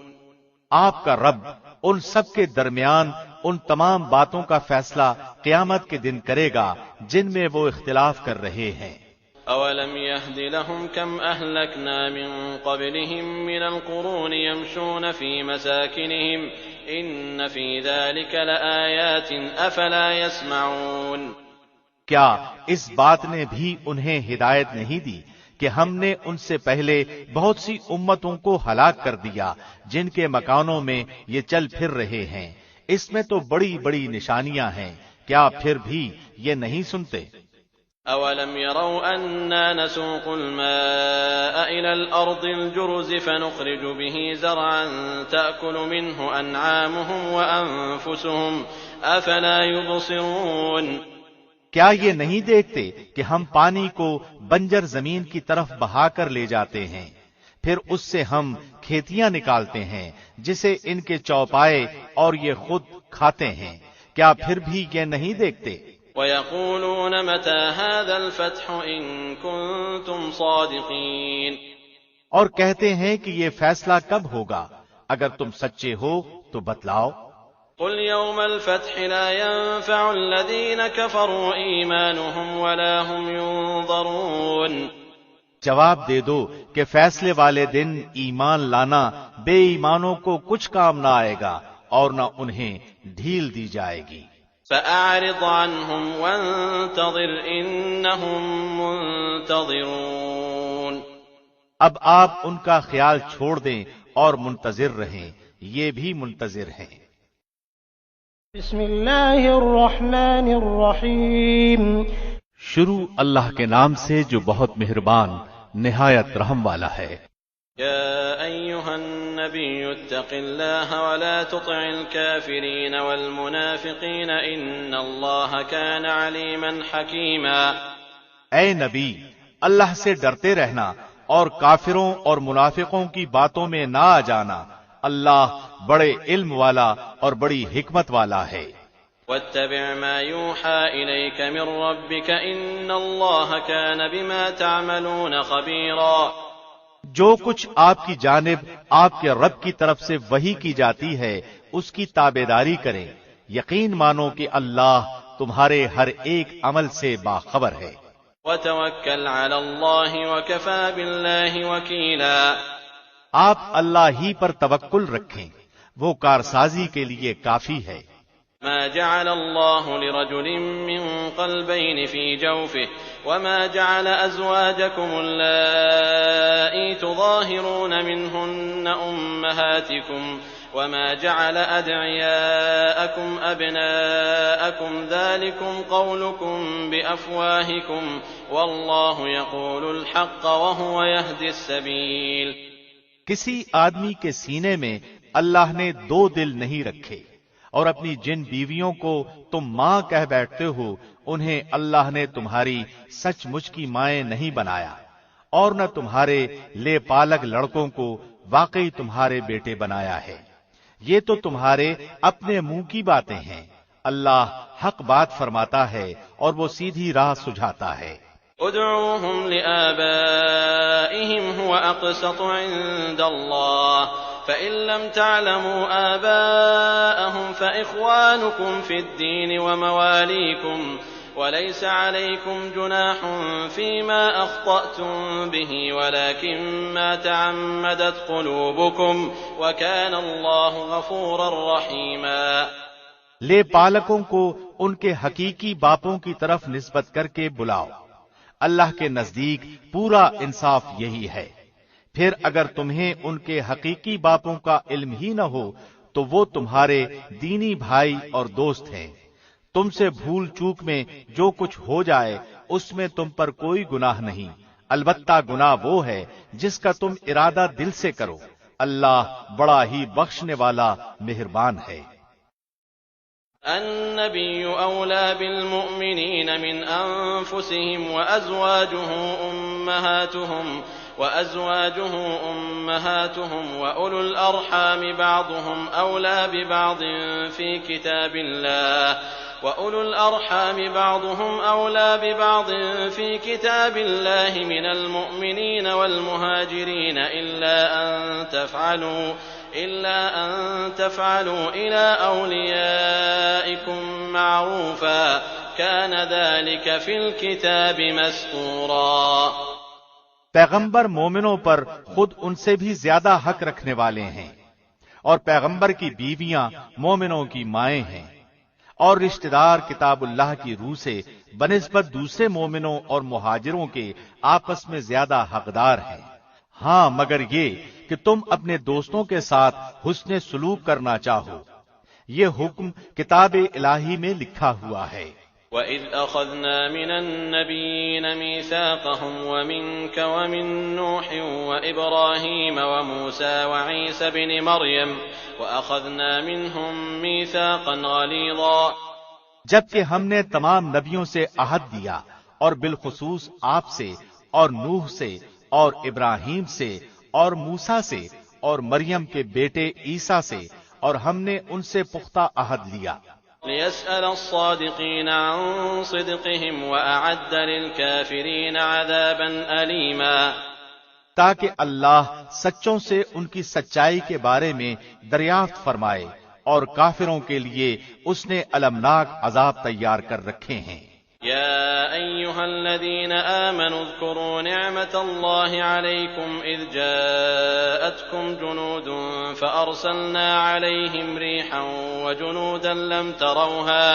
آپ کا رب ان سب کے درمیان ان تمام باتوں کا فیصلہ قیامت کے دن کرے گا جن میں وہ اختلاف کر رہے ہیں. اولم يهد لهم كم اهلكنا من قبلهم من القرون يمشون في مساكنهم ان في ذلك لآيات افلا يسمعون. کیا اس بات نے بھی انہیں ہدایت نہیں دی کہ ہم نے ان سے پہلے بہت سی امتوں کو ہلاک کر دیا جن کے مکانوں میں یہ چل پھر رہے ہیں. اس میں تو بڑی بڑی نشانیاں ہیں. کیا پھر بھی یہ نہیں سنتے؟ اولم يروا اننا نسوق الماء الى الارض الجرز فنخرج به زرعا تاكل منه انعامهم وانفسهم افلا يبصرون. کیا یہ نہیں دیکھتے کہ ہم پانی کو بنجر زمین کی طرف بہا کر لے جاتے ہیں پھر اس سے ہم کھیتیاں نکالتے ہیں جسے ان کے چوپائے اور یہ خود کھاتے ہیں. کیا پھر بھی یہ نہیں دیکھتے؟ وَيَقُولُونَ مَتَى هَذَا الْفَتْحُ إِن كُنتُمْ صَادِقِينَ. اور کہتے ہیں کہ یہ فیصلہ کب ہوگا اگر تم سچے ہو تو بتلاؤ. قُلْ يَوْمَ الْفَتْحِ لَا يَنفَعُ الَّذِينَ كَفَرُوا إِيمَانُهُمْ وَلَا هُمْ يُنظَرُونَ. جواب دے دو کہ فیصلے والے دن ایمان لانا بے ایمانوں کو کچھ کام نہ آئے گا اور نہ انہیں ڈھیل دی جائے گی. فَأَعْرِضْ عَنْهُمْ وَانتَظِرْ إِنَّهُمْ مُنتَظِرُونَ. اب آپ ان کا خیال چھوڑ دیں اور منتظر رہیں، یہ بھی منتظر ہیں. بسم اللہ الرحمن الرحیم. شروع اللہ کے نام سے جو بہت مہربان نہایت رحم والا ہے. يا أيها النبي اتق الله ولا تطع الكافرين والمنافقين إن الله كان عليما حكيما. اے نبی، اللہ سے ڈرتے رہنا اور کافروں اور منافقوں کی باتوں میں نہ آ جانا. اللہ بڑے علم والا اور بڑی حکمت والا ہے. واتبع ما يوحى إليك من ربك إن الله كان بما تعملون خبيرا. جو کچھ آپ کی جانب آپ کے رب کی طرف سے وحی کی جاتی ہے اس کی تابعداری کریں. یقین مانو کہ اللہ تمہارے ہر ایک عمل سے باخبر ہے. وتوکل علی اللہ وکفى باللہ وکیلا. آپ اللہ ہی پر توکل رکھیں، وہ کارسازی کے لیے کافی ہے. ما جعل الله لرجل من قلبين في جوفه وما جعل أزواجكم اللائي تظاهرون منهن أمهاتكم وما جعل أدعياءكم أبناءكم ذلكم قولكم بأفواهكم والله يقول الحق وهو يهدي السبيل۔ کسی آدمی کے سینے میں اللہ نے دو دل نہیں رکھے، اور اپنی جن بیویوں کو تم ماں کہہ بیٹھتے ہو انہیں اللہ نے تمہاری سچ مچ کی مائیں نہیں بنایا، اور نہ تمہارے لے پالک لڑکوں کو واقعی تمہارے بیٹے بنایا ہے۔ یہ تو تمہارے اپنے منہ کی باتیں ہیں، اللہ حق بات فرماتا ہے اور وہ سیدھی راہ سجھاتا ہے۔ ادعوهم لآبائهم هو أقسط عند الله فإن لم تعلموا آباءهم فإخوانكم في الدين ومواليكم وليس عليكم جناح فيما أخطأتم به ولكن ما تعمدت قلوبكم وكان الله غفورا رحيما۔ لے پالکوں کو ان کے حقیقی باپوں کی طرف نسبت کر کے بلاؤ، اللہ کے نزدیک پورا انصاف یہی ہے۔ پھر اگر تمہیں ان کے حقیقی باپوں کا علم ہی نہ ہو تو وہ تمہارے دینی بھائی اور دوست ہیں۔ تم سے بھول چوک میں جو کچھ ہو جائے اس میں تم پر کوئی گناہ نہیں، البتہ گناہ وہ ہے جس کا تم ارادہ دل سے کرو، اللہ بڑا ہی بخشنے والا مہربان ہے۔ النبي أولى بالمؤمنين من أنفسهم وأزواجه أمهاتهم وأولو الأرحام بعضهم أولى ببعض في كتاب الله من المؤمنين والمهاجرين إلا أن تفعلوا إلى أوليائكم معروفا كان ذلك في الكتاب مسطورا۔ پیغمبر مومنوں پر خود ان سے بھی زیادہ حق رکھنے والے ہیں، اور پیغمبر کی بیویاں مومنوں کی مائیں ہیں، اور رشتہ دار کتاب اللہ کی روح سے بنسبت دوسرے مومنوں اور مہاجروں کے آپس میں زیادہ حقدار ہیں، ہاں مگر یہ کہ تم اپنے دوستوں کے ساتھ حسن سلوک کرنا چاہو، یہ حکم کتاب الہی میں لکھا ہوا ہے۔ وَإِذْ أَخَذْنَا مِنَ النَّبِيِّينَ مِيثَاقَهُمْ وَمِنْكَ وَمِن نُّوحٍ وَإِبْرَاهِيمَ وَمُوسَىٰ وَعِيسَى ابْنِ مَرْيَمَ وَأَخَذْنَا مِنْهُم مِّيثَاقًا غَلِيظًا۔ جبکہ ہم نے تمام نبیوں سے عہد دیا، اور بالخصوص آپ سے اور نوح سے اور ابراہیم سے اور موسیٰ سے اور مریم کے بیٹے عیسیٰ سے، اور ہم نے ان سے پختہ عہد لیا۔ لِيَسْأَلَ الصَّادِقِينَ عَن صِدْقِهِمْ وَأَعَدَّ لِلْكَافِرِينَ عَذَابًا أَلِيمًا، تاکہ اللہ سچوں سے ان کی سچائی کے بارے میں دریافت فرمائے، اور کافروں کے لیے اس نے المناک عذاب تیار کر رکھے ہیں۔ يا أيها الذين آمنوا اذكروا نعمة الله عليكم إذ جاءتكم جنود فأرسلنا عليهم ريحا وجنودا لم تروها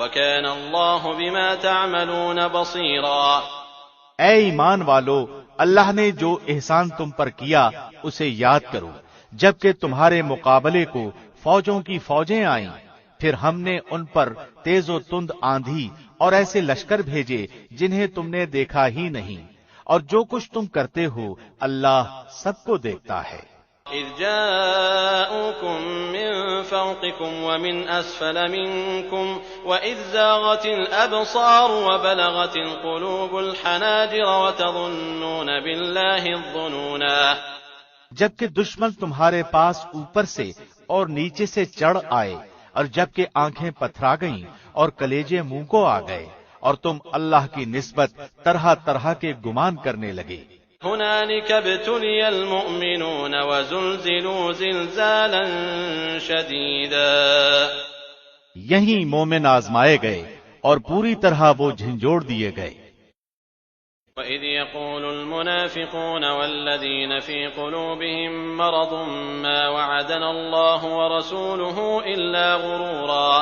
وكان الله بما تعملون بصيرا۔ اے ایمان والو، اللہ نے جو احسان تم پر کیا اسے یاد کرو، جبکہ تمہارے مقابلے کو فوجوں کی فوجیں آئیں، پھر ہم نے ان پر تیز و تند آندھی اور ایسے لشکر بھیجے جنہیں تم نے دیکھا ہی نہیں، اور جو کچھ تم کرتے ہو اللہ سب کو دیکھتا ہے۔ إذ جاءوكم من فوقكم ومن أسفل منكم وإذ زاغت الأبصار وبلغت القلوب الحناجر وتظنون بالله الظنونا۔ جبکہ دشمن تمہارے پاس اوپر سے اور نیچے سے چڑھ آئے، اور جبکہ آنکھیں پتھرا گئیں اور کلیجے منہ کو آ گئے، اور تم اللہ کی نسبت طرح طرح کے گمان کرنے لگے۔ هنالك ابتلي المؤمنون وزلزلوا زلزالا شديدا، یہیں مومن آزمائے گئے اور پوری طرح وہ جھنجھوڑ دیے گئے۔ وَإِذْ يَقُولُ الْمُنَافِقُونَ وَالَّذِينَ فِي قُلُوبِهِم مَّرَضٌ مَّا وَعَدَنَا اللَّهُ وَرَسُولُهُ إِلَّا غُرُورًا۔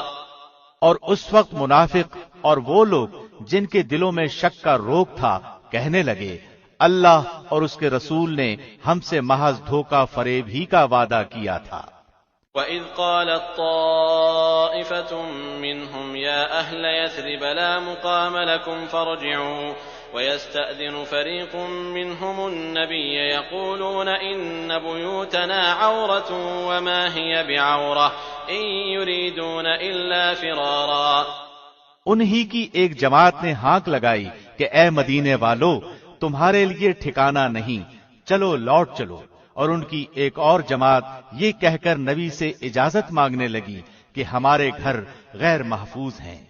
اور اس وقت منافق اور وہ لوگ جن کے دلوں میں شک کا روگ تھا کہنے لگے اللہ اور اس کے رسول نے ہم سے محض دھوکہ فریب ہی کا وعدہ کیا تھا۔ وَإِذْ قَالَتْ طَائِفَةٌ مِّنْهُمْ يَا أَهْلَ يَثْرِبَ لَا مُقَامَ لَكُمْ فَارْجِعُوا وَيَسْتَأْذِنُ فَرِيقٌ مِّنْهُمُ النَّبِيَّ يَقُولُونَ إِنَّ بُيُوتَنَا عَوْرَةٌ وَمَا هِيَ بِعَوْرَةٍ إِن يُرِيدُونَ إِلَّا فِرَارًا۔ انہی کی ایک جماعت نے ہانک لگائی کہ اے مدینے والو تمہارے لیے ٹھکانہ نہیں، چلو لوٹ چلو۔ اور ان کی ایک اور جماعت یہ کہہ کر نبی سے اجازت مانگنے لگی کہ ہمارے گھر غیر محفوظ ہیں،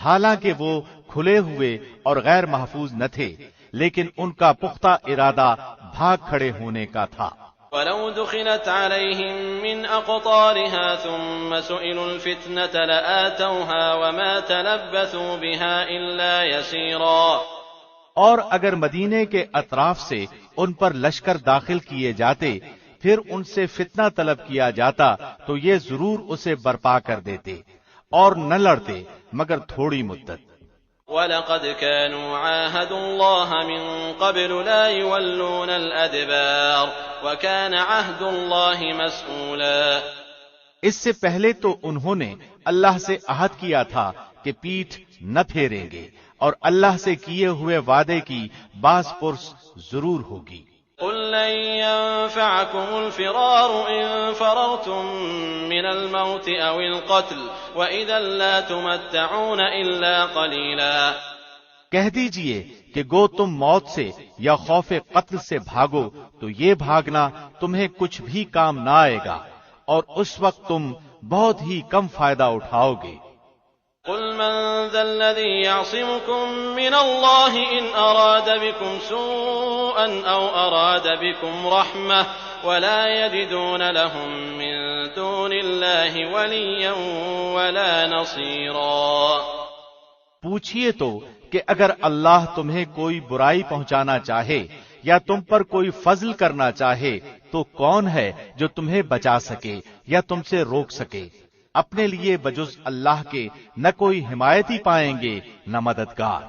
حالانکہ وہ کھلے ہوئے اور غیر محفوظ نہ تھے، لیکن ان کا پختہ ارادہ بھاگ کھڑے ہونے کا تھا۔ وَلَوْ دُخِلَتْ عَلَيْهِمْ مِنْ أَقْطَارِهَا ثُمَّ سُئِلُوا الْفِتْنَةَ لَآتَوْهَا وَمَا تَلَبَّثُوا بِهَا إِلَّا يَسِيرًا۔ اور اگر مدینے کے اطراف سے ان پر لشکر داخل کیے جاتے پھر ان سے فتنہ طلب کیا جاتا تو یہ ضرور اسے برپا کر دیتے اور نہ لڑتے مگر تھوڑی مدت۔ وَلَقَدْ كَانُوا عَاهَدُوا اللَّهَ مِن قَبْلُ لَا يُوَلُّونَ الْأَدْبَارَ وَكَانَ عَهْدُ اللَّهِ مَسْئُولًا۔ اس سے پہلے تو انہوں نے اللہ سے عہد کیا تھا کہ پیٹھ نہ پھیریں گے اور اللہ سے کیے ہوئے وعدے کی باز پرس ضرور ہوگی۔ قُل لَّن يَنفَعَكُمُ الْفِرَارُ إِن فَرَرْتُم مِّنَ الْمَوْتِ أَوِ الْقَتْلِ وَإِذًا لَّا تُمَتَّعُونَ إِلَّا قَلِيلًا۔ کہہ دیجئے کہ گو تم موت سے یا خوف قتل سے بھاگو تو یہ بھاگنا تمہیں کچھ بھی کام نہ آئے گا اور اس وقت تم بہت ہی کم فائدہ اٹھاؤ گے۔ قُلْ مَن ذَا الَّذِي يَعْصِمُكُم مِّنَ اللَّهِ إِنْ أَرَادَ بِكُمْ سُوءًا أَوْ أَرَادَ بِكُمْ رَحْمَةً وَلَا يَجِدُونَ لَهُم مِّن دُونِ اللَّهِ وَلِيًّا وَلَا نَصِيرًا۔ پوچھئے تو کہ اگر اللہ تمہیں کوئی برائی پہنچانا چاہے یا تم پر کوئی فضل کرنا چاہے تو کون ہے جو تمہیں بچا سکے یا تم سے روک سکے؟ اپنے لیے بجز اللہ کے نہ کوئی حمایتی پائیں گے نہ مددگار۔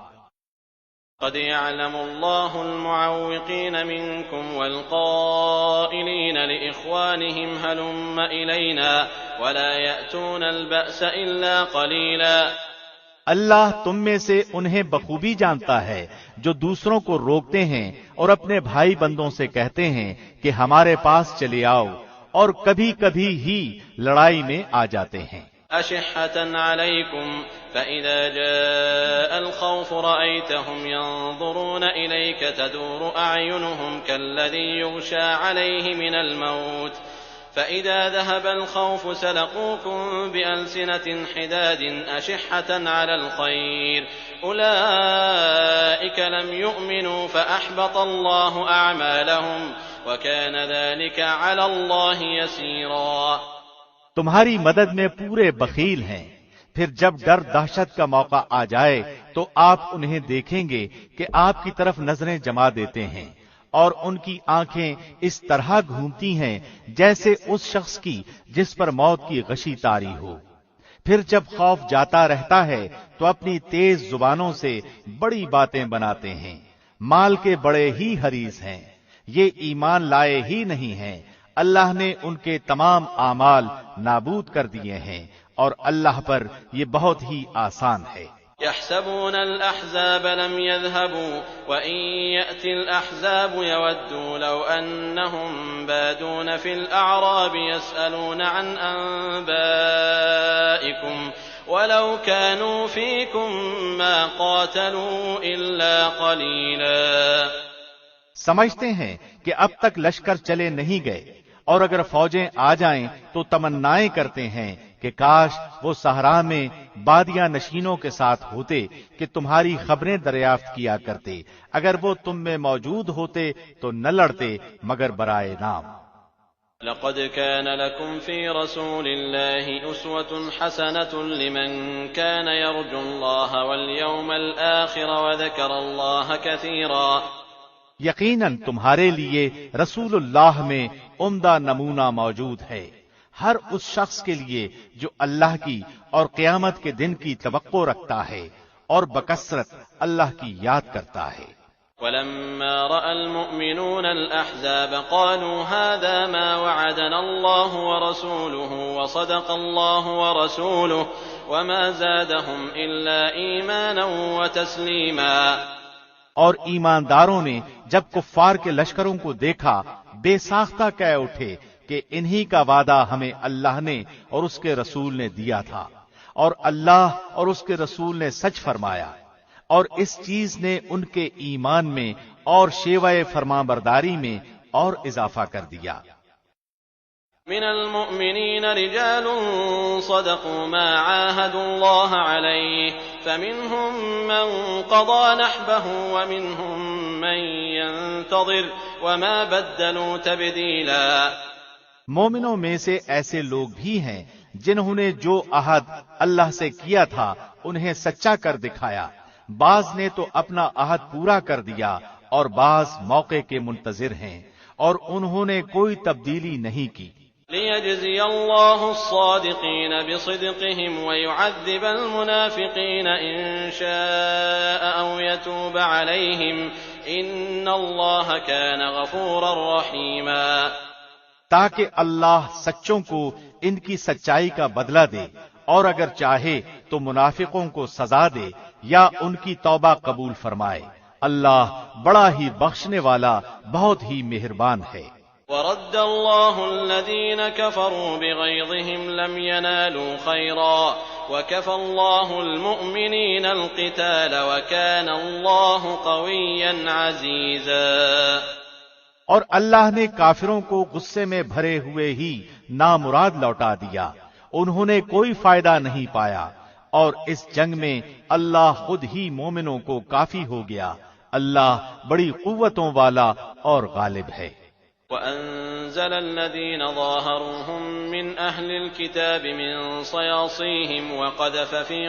قد يعلم الله المعوقين منكم والقائلين لإخوانهم هلم إلينا ولا يأتون البأس إلا قليلا۔ اللہ تم میں سے انہیں بخوبی جانتا ہے جو دوسروں کو روکتے ہیں اور اپنے بھائی بندوں سے کہتے ہیں کہ ہمارے پاس چلے آؤ، اور کبھی کبھی ہی لڑائی میں آ جاتے ہیں۔ أشحة عليكم فإذا جاء الخوف رأيتهم ينظرون إليك تدور أعينهم كالذي يغشى عليه من الموت فإذا ذهب الخوف سلقوكم بألسنة حداد أشحة على الخير أولئك لم يؤمنوا فأحبط الله أعمالهم وَكَانَ ذَلِكَ عَلَى اللَّهِ يَسِيرًا۔ تمہاری مدد میں پورے بخیل ہیں، پھر جب ڈر دہشت کا موقع آ جائے تو آپ انہیں دیکھیں گے کہ آپ کی طرف نظریں جما دیتے ہیں اور ان کی آنکھیں اس طرح گھومتی ہیں جیسے اس شخص کی جس پر موت کی غشی طاری ہو۔ پھر جب خوف جاتا رہتا ہے تو اپنی تیز زبانوں سے بڑی باتیں بناتے ہیں، مال کے بڑے ہی حریص ہیں، یہ ایمان لائے ہی نہیں ہیں، اللہ نے ان کے تمام اعمال نابود کر دیے ہیں اور اللہ پر یہ بہت ہی آسان ہے۔ يحسبون الأحزاب لم يذهبوا وإن يأتي الأحزاب يودوا لو أنهم بادون في الأعراب يسألون عن أنبائكم ولو كانوا فيكم ما قاتلوا إلا قليلا۔ سمجھتے ہیں کہ اب تک لشکر چلے نہیں گئے، اور اگر فوجیں آ جائیں تو تمنائیں کرتے ہیں کہ کاش وہ صحرا میں بادیاں نشینوں کے ساتھ ہوتے کہ تمہاری خبریں دریافت کیا کرتے، اگر وہ تم میں موجود ہوتے تو نہ لڑتے مگر برائے نام۔ لقد كان لكم في رسول الله أسوة حسنة لمن كان يرجو الله واليوم الآخر وذكر الله كثيرا۔ یقیناً تمہارے لیے رسول اللہ میں عمدہ نمونہ موجود ہے، ہر اس شخص کے لیے جو اللہ کی اور قیامت کے دن کی توقع رکھتا ہے اور بکثرت اللہ کی یاد کرتا ہے۔ ولما رأى المؤمنون الأحزاب قالوا هذا ما وعدنا الله ورسوله وصدق الله ورسوله وما زادهم إلا إيمانا وتسليما۔ اور ایمانداروں نے جب کفار کے لشکروں کو دیکھا بے ساختہ کہہ اٹھے کہ انہی کا وعدہ ہمیں اللہ نے اور اس کے رسول نے دیا تھا، اور اللہ اور اس کے رسول نے سچ فرمایا، اور اس چیز نے ان کے ایمان میں اور شیوہ فرمانبرداری میں اور اضافہ کر دیا۔ من المؤمنين رجال صدقوا ما عاهدوا الله عليه فمنهم من قضى نحبه ومنهم من ينتظر وما بدلوا تبديلا۔ مومنوں میں سے ایسے لوگ بھی ہیں جنہوں نے جو عہد اللہ سے کیا تھا انہیں سچا کر دکھایا، بعض نے تو اپنا عہد پورا کر دیا اور بعض موقع کے منتظر ہیں، اور انہوں نے کوئی تبدیلی نہیں کی۔ لِيَجْزِيَ اللَّهُ الصَّادِقِينَ بِصِدْقِهِمْ وَيُعَذِّبَ الْمُنَافِقِينَ إِن شَاءَ أَوْ يَتُوبَ عَلَيْهِمْ إِنَّ اللَّهَ كَانَ غَفُورًا رَّحِيمًا، تاکہ اللہ سچوں کو ان کی سچائی کا بدلہ دے، اور اگر چاہے تو منافقوں کو سزا دے یا ان کی توبہ قبول فرمائے۔ اللہ بڑا ہی بخشنے والا، بہت ہی مہربان ہے۔ وَرَدَّ اللَّهُ الَّذِينَ كَفَرُوا بِغَيْظِهِمْ لَمْ يَنَالُوا خَيْرًا وَكَفَى اللَّهُ الْمُؤْمِنِينَ الْقِتَالَ وَكَانَ اللَّهُ قَوِيًّا عَزِيزًا۔ اور اللہ نے کافروں کو غصے میں بھرے ہوئے ہی نامراد لوٹا دیا، انہوں نے کوئی فائدہ نہیں پایا، اور اس جنگ میں اللہ خود ہی مومنوں کو کافی ہو گیا۔ اللہ بڑی قوتوں والا اور غالب ہے۔ وَأَنزَلَ الَّذِينَ ظَاهَرُوهُم مِّنْ أَهْلِ الْكِتَابِ مِن صَيَاصِيهِمْ وَقَذَفَ فِي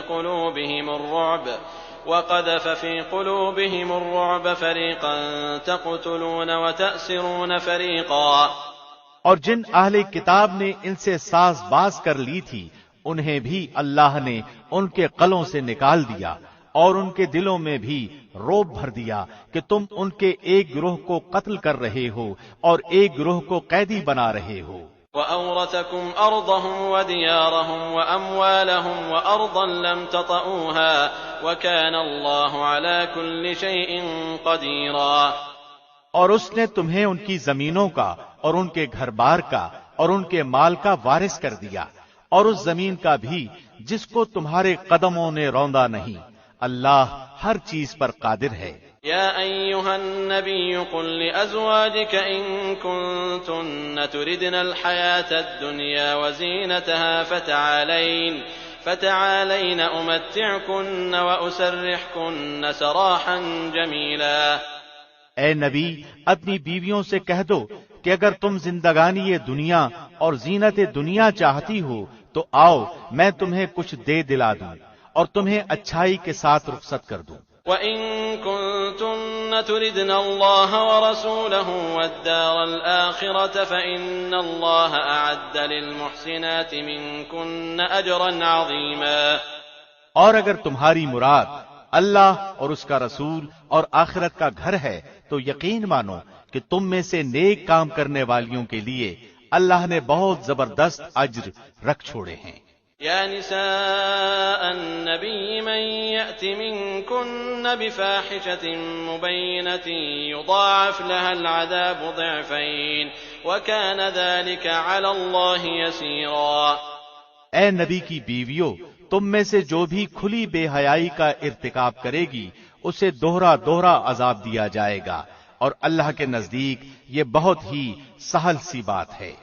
قُلُوبِهِمُ الرُّعْبَ فَرِيقًا تَقْتُلُونَ وَتَأْسِرُونَ فَرِيقًا۔ اور جن اہل کتاب نے ان سے ساز باز کر لی تھی انہیں بھی اللہ نے ان کے قلوں سے نکال دیا، اور ان کے دلوں میں بھی روب بھر دیا کہ تم ان کے ایک گروہ کو قتل کر رہے ہو اور ایک گروہ کو قیدی بنا رہے ہو۔ وَأَوْرَثَكُمْ أَرْضَهُمْ وَدِيَارَهُمْ وَأَمْوَالَهُمْ وَأَرْضًا لَّمْ تَطَئُوهَا وَكَانَ اللَّهُ عَلَى كُلِّ شَيْءٍ قَدِيرًا۔ اور اس نے تمہیں ان کی زمینوں کا اور ان کے گھر بار کا اور ان کے مال کا وارث کر دیا، اور اس زمین کا بھی جس کو تمہارے قدموں نے روندا نہیں۔ اللہ ہر چیز پر قادر ہے۔ يا أيها النبي قل لأزواجك إن كنتن تردن الحياة الدنيا وزينتها فتعالين أمتعكن وأسرحكن سراحا جميلا۔ اے نبی اپنی بیویوں سے کہہ دو کہ اگر تم زندگانی دنیا اور زینت دنیا چاہتی ہو تو آؤ میں تمہیں کچھ دے دلا دوں اور تمہیں اچھائی کے ساتھ رخصت کر دوں۔ وَإِن كُنتُنَّ تُرِدْنَ اللَّهَ وَرَسُولَهُ وَالدَّارَ الْآخِرَةَ فَإِنَّ اللَّهَ أَعَدَّ لِلْمُحْسِنَاتِ مِنكُنَّ أَجْرًا عَظِيمًا۔ اور اگر تمہاری مراد اللہ اور اس کا رسول اور آخرت کا گھر ہے تو یقین مانو کہ تم میں سے نیک کام کرنے والیوں کے لیے اللہ نے بہت زبردست اجر رکھ چھوڑے ہیں۔ يا نساء النبي من يأت منكن بفاحشة مبينة يضاعف لها العذاب ضعفين وكان ذلك على الله يسيرا۔ اے نبی کی بیویوں، تم میں سے جو بھی کھلی بے حیائی کا ارتکاب کرے گی اسے دوہرا دوہرا عذاب دیا جائے گا، اور اللہ کے نزدیک یہ بہت ہی سہل سی بات ہے۔